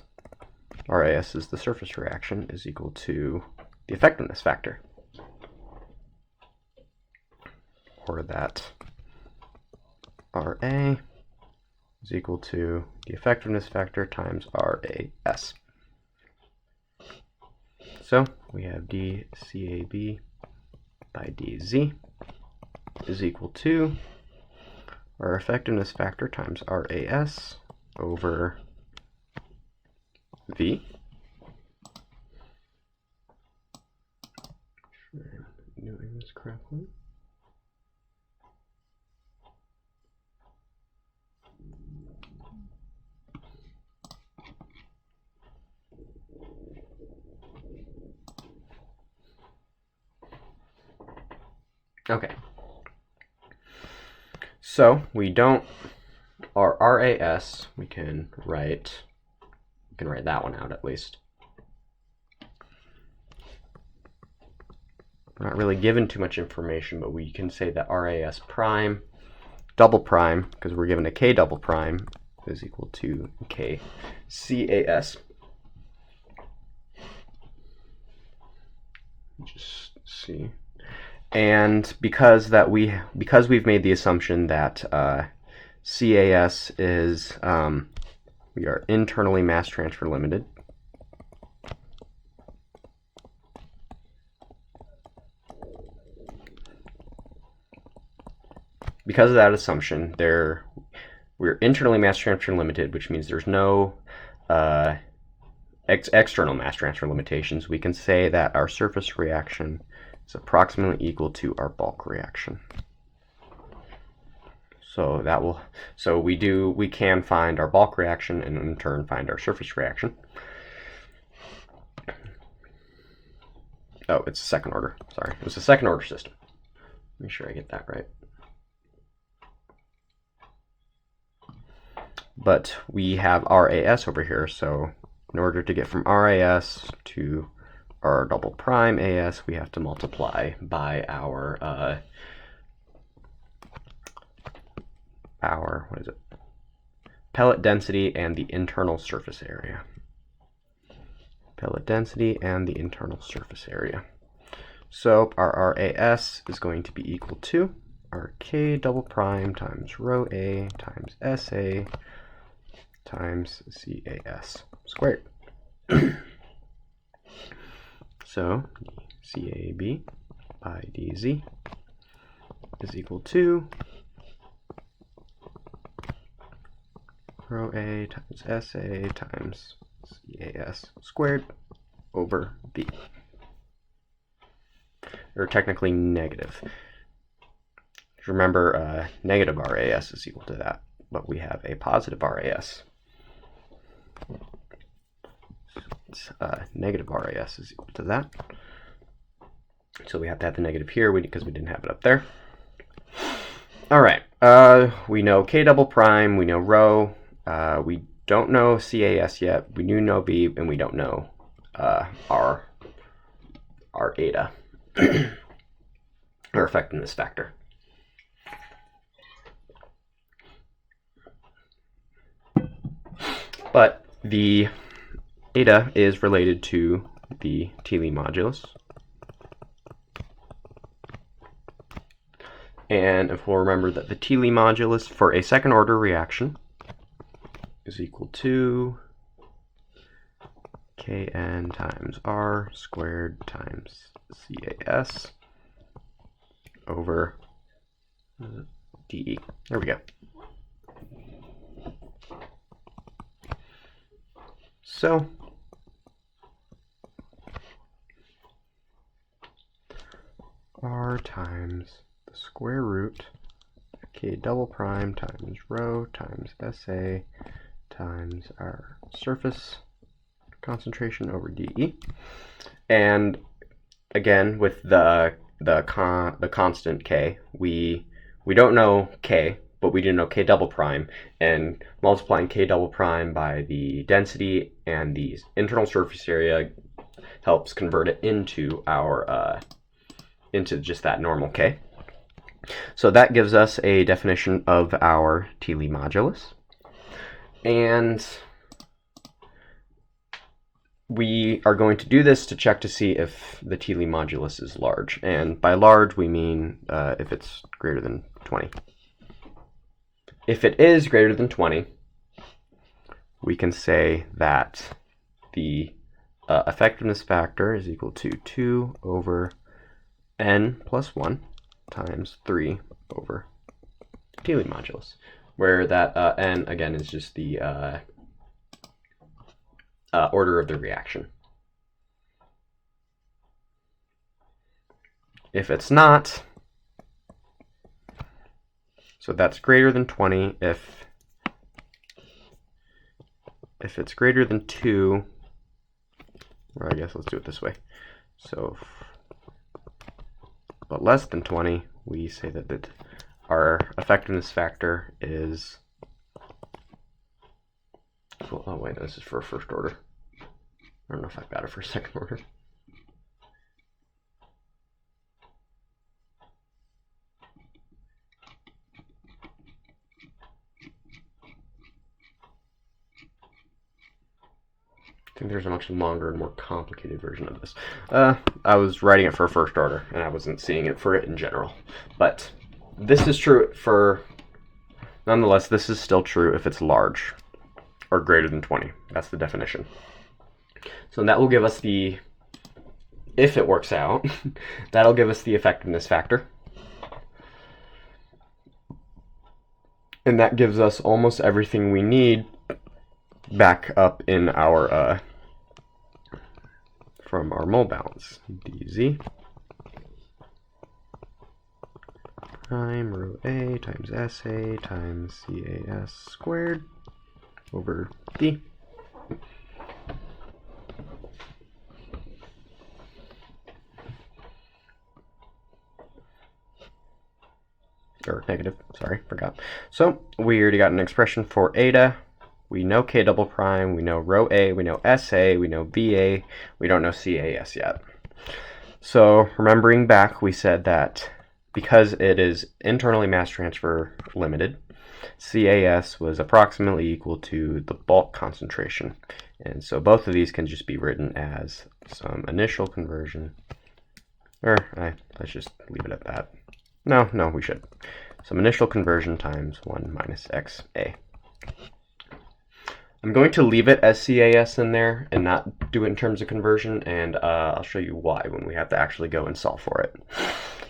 RAS is the surface reaction, is equal to the effectiveness factor. Or that RA is equal to the effectiveness factor times RAS. So we have dCAB by dZ is equal to our effectiveness factor times RAS over V. Doing this correctly. Okay. So we don't, our RAS, we can write that one out at least. We're not really given too much information, but we can say that RAS prime, double prime, because we're given a K double prime, is equal to K CAS. Just see. And because we've made the assumption that CAS is we are internally mass transfer limited. Because of that assumption, we're internally mass transfer limited, which means there's no external mass transfer limitations. We can say that our surface reaction is approximately equal to our bulk reaction. So we can find our bulk reaction and in turn find our surface reaction. Oh, it's a second order. Sorry, it was a second order system. Make sure I get that right. But we have RAS over here, so in order to get from RAS to our double prime AS, we have to multiply by our what is it? Pellet density and the internal surface area. Pellet density and the internal surface area. So our RAS is going to be equal to our K double prime times rho A times SA times CAS squared. So CAB by dZ is equal to rho A times SA times CAS squared over V. Or technically negative. Remember, negative RAS is equal to that, but we have a positive RAS. Negative RAS is equal to that. So we have to have the negative here because we didn't have it up there. All right, we know K double prime, we know rho, we don't know CAS yet, we do know V, and we don't know our eta, or effectiveness factor. But the eta is related to the Thiele modulus. And if we'll remember that the Thiele modulus for a second order reaction is equal to Kn times R squared times CAS over dE. There we go. So R times the square root of K double prime times rho times SA times our surface concentration over dE. And again, with the constant K, we don't know K, but we do know K double prime, and multiplying K double prime by the density and the internal surface area helps convert it into our into just that normal k. So that gives us a definition of our Thiele modulus. And we are going to do this to check to see if the Thiele modulus is large. And by large, we mean if it's greater than 20. If it is greater than 20, we can say that the effectiveness factor is equal to 2 over n plus 1 times 3 over Thiele modulus, where that n, again, is just the order of the reaction. If it's not, so that's greater than 20. If it's greater than 2, or I guess let's do it this way. So, but less than 20, we say that our effectiveness factor is, oh wait, this is for first order. I don't know if I've got it for second order. I think there's a much longer and more complicated version of this. I was writing it for first order, and I wasn't seeing it for it in general. But this is true for, nonetheless, this is still true if it's large or greater than 20. That's the definition. So that will give us the, if it works out, that'll give us the effectiveness factor. And that gives us almost everything we need back up in our from our mole balance. dz prime rho a times SA times CAS squared over d. Or negative, sorry, forgot. So we already got an expression for eta. We know k double prime, we know rho a, we know SA, we know VA, we don't know CAS yet. So remembering back, we said that because it is internally mass transfer limited, CAS was approximately equal to the bulk concentration. And so both of these can just be written as some initial conversion, or let's just leave it at that. No, we should. Some initial conversion times 1 minus XA. I'm going to leave it as CAS in there and not do it in terms of conversion, and I'll show you why when we have to actually go and solve for it.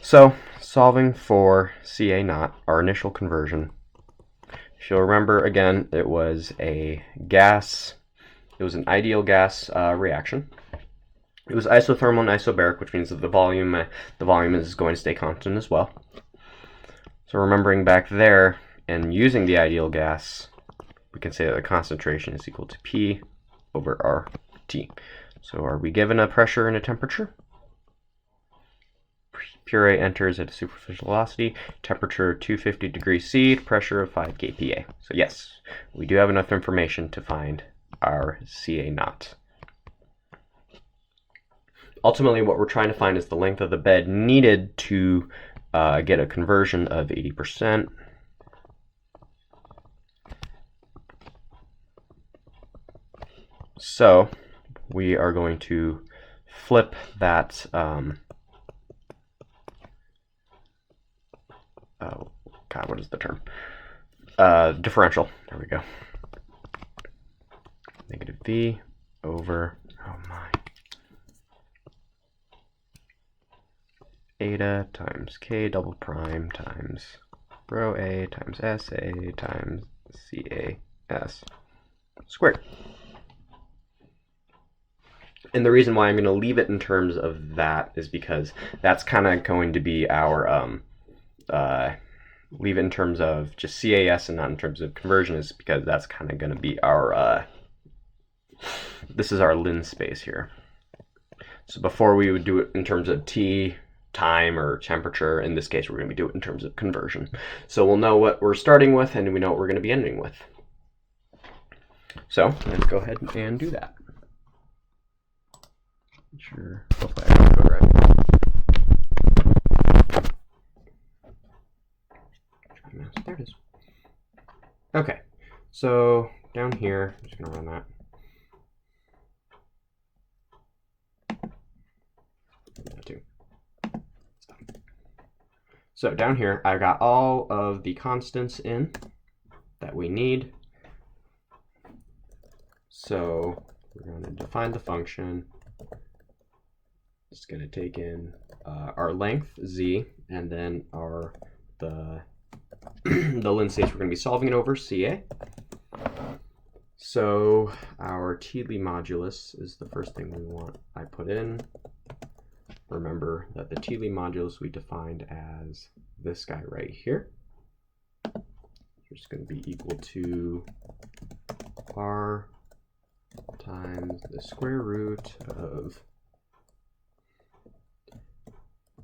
So, solving for CA naught, our initial conversion, if you'll remember, again, it was a gas, it was an ideal gas reaction. It was isothermal and isobaric, which means that the volume is going to stay constant as well. So remembering back there and using the ideal gas, we can say that the concentration is equal to P over RT. So are we given a pressure and a temperature? Puree enters at a superficial velocity, temperature 250 degrees C, pressure of 5 kPa. So yes, we do have enough information to find our CA naught. Ultimately, what we're trying to find is the length of the bed needed to get a conversion of 80%. So we are going to flip that, oh God, what is the term? Differential, there we go. Negative V over, oh my, eta times k double prime times rho a times SA times CAS squared. And the reason why I'm going to leave it in terms of that is because that's kind of going to be our, leave it in terms of just CAS and not in terms of conversion, is because that's kind of going to be our, this is our Lin space here. So before we would do it in terms of T, time, or temperature, in this case we're going to be doing it in terms of conversion. So we'll know what we're starting with and we know what we're going to be ending with. So let's go ahead and do that. Sure. Hopefully I got the code right. There it is. Okay, so down here, I'm just gonna run that. That too. So down here, I got all of the constants in that we need. So we're going to define the function. It's going to take in our length z, and then the Lin space we're going to be solving it over, CA. So our Thiele modulus is the first thing we want. I put in. Remember that the Thiele modulus we defined as this guy right here. It's going to be equal to r times the square root of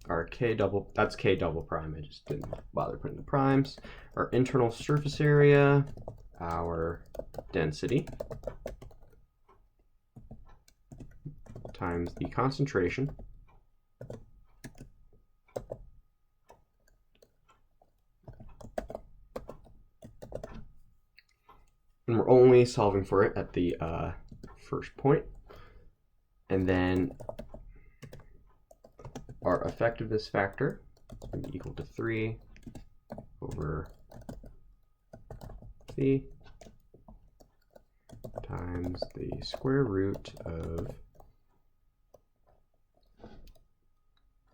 our k double, that's k double prime, I just didn't bother putting the primes, our internal surface area, our density, times the concentration, and we're only solving for it at the first point, and then our effectiveness factor is going to be equal to 3 over c times the square root of,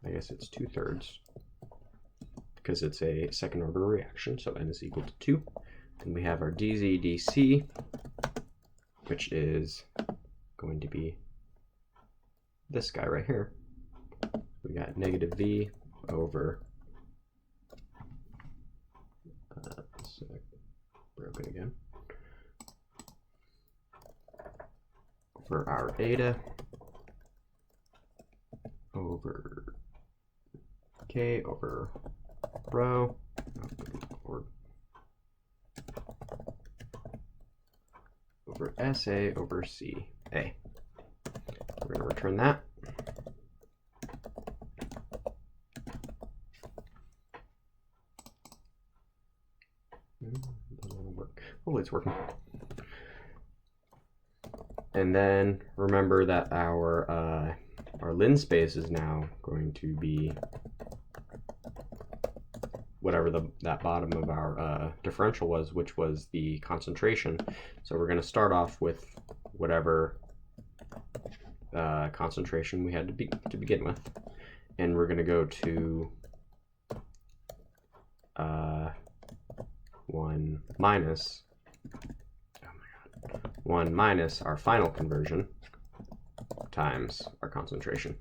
I guess it's 2/3, because it's a second order reaction, so n is equal to 2. And we have our dz dc, which is going to be this guy right here. We got negative v over, broken again, over our eta over k over rho over SA over CA. We're going to return that. Doesn't work. Hopefully it's working. And then remember that our Lin space is now going to be whatever that bottom of our differential was, which was the concentration. So we're going to start off with whatever concentration we had to begin with, and we're going to go to 1 minus, oh my god, 1 minus our final conversion times our concentration,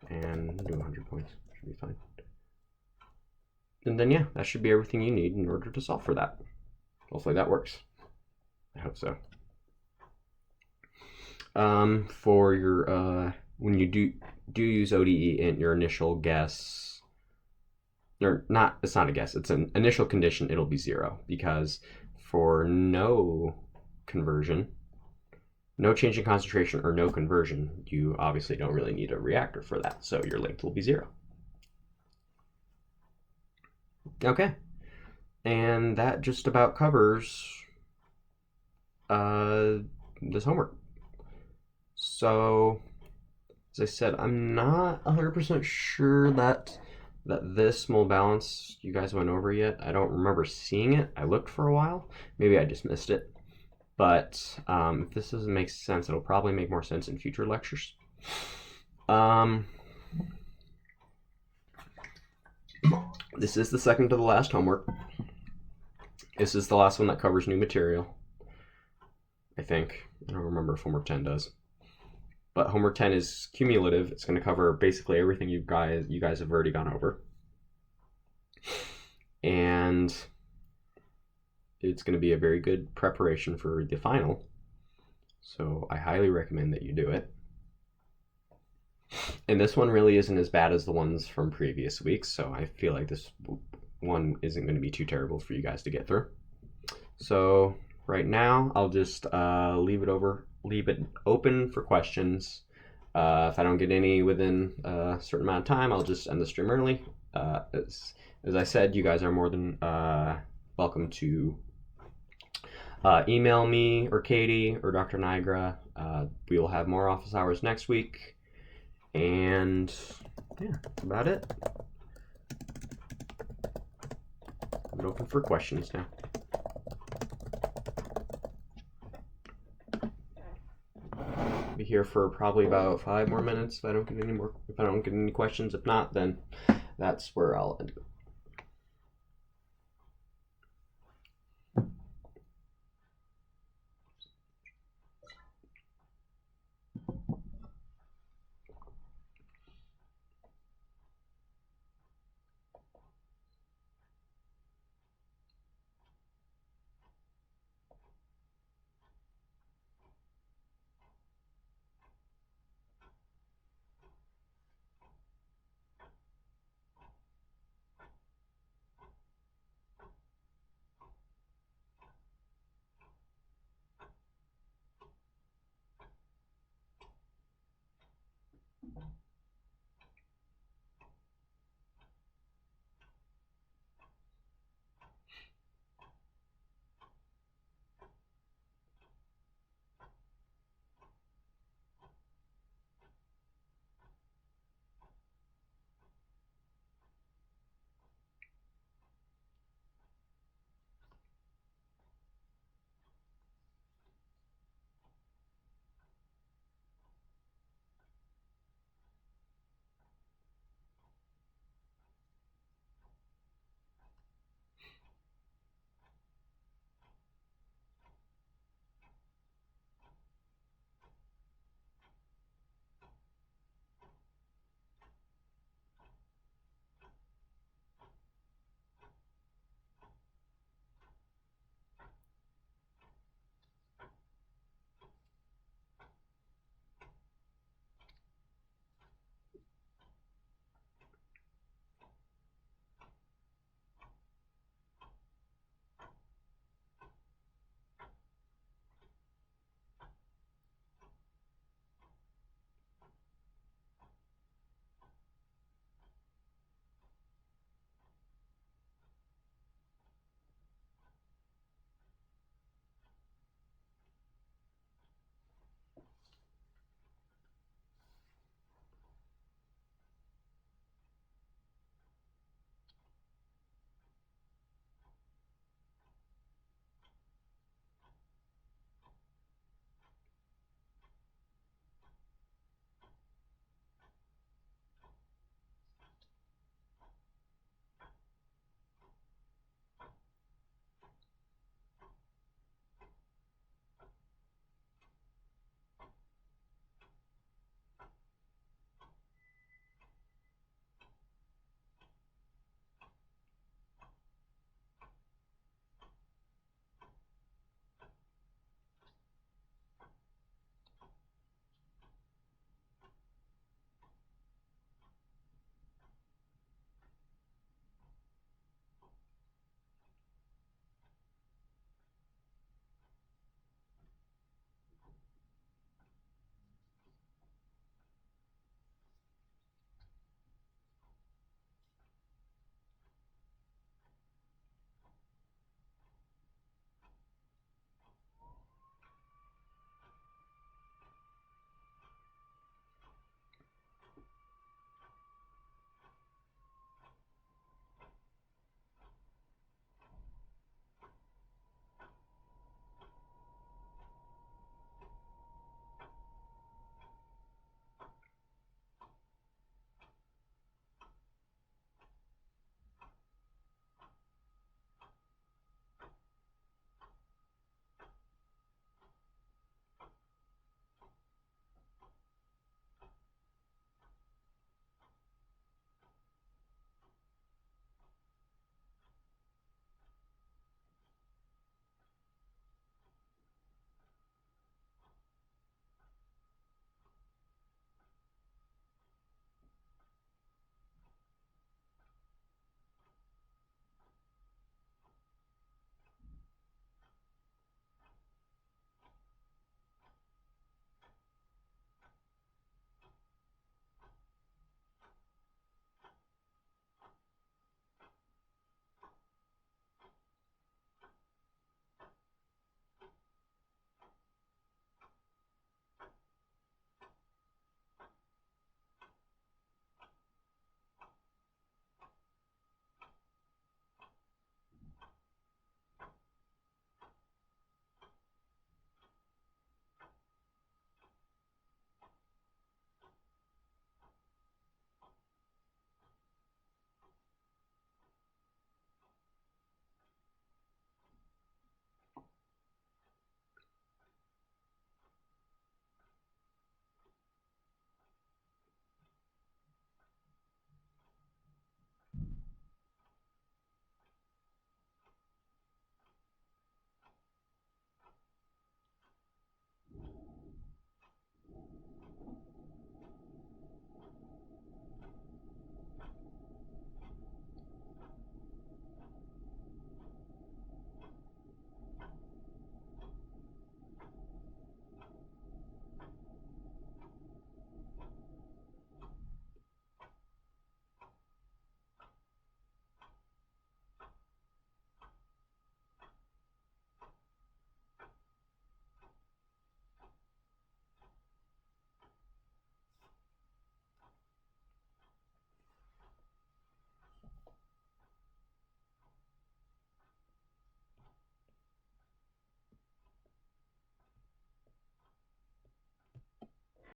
and do 100 points. Should be fine. And then, yeah, that should be everything you need in order to solve for that. Hopefully that works. I hope so. For your, when you do use ODE in your initial guess, or not, it's not a guess, it's an initial condition, it'll be 0, because for no conversion, no change in concentration or no conversion, you obviously don't really need a reactor for that, so your length will be 0. Okay, and that just about covers this homework. So, as I said, I'm not 100% sure that this mole balance you guys went over yet. I don't remember seeing it. I looked for a while. Maybe I just missed it. But if this doesn't make sense, it'll probably make more sense in future lectures. This is the second to the last homework. This is the last one that covers new material, I think. I don't remember if homework 10 does. But homework 10 is cumulative. It's going to cover basically everything you guys have already gone over. And it's going to be a very good preparation for the final. So I highly recommend that you do it. And this one really isn't as bad as the ones from previous weeks, so I feel like this one isn't going to be too terrible for you guys to get through. So right now, I'll just leave it open for questions. If I don't get any within a certain amount of time, I'll just end the stream early. As I said, you guys are more than welcome to email me or Katie or Dr. Niagara. We will have more office hours next week. And yeah, that's about it. I'm open for questions now. Be here for probably about 5 more minutes if I don't get any questions. If not, then that's where I'll end it.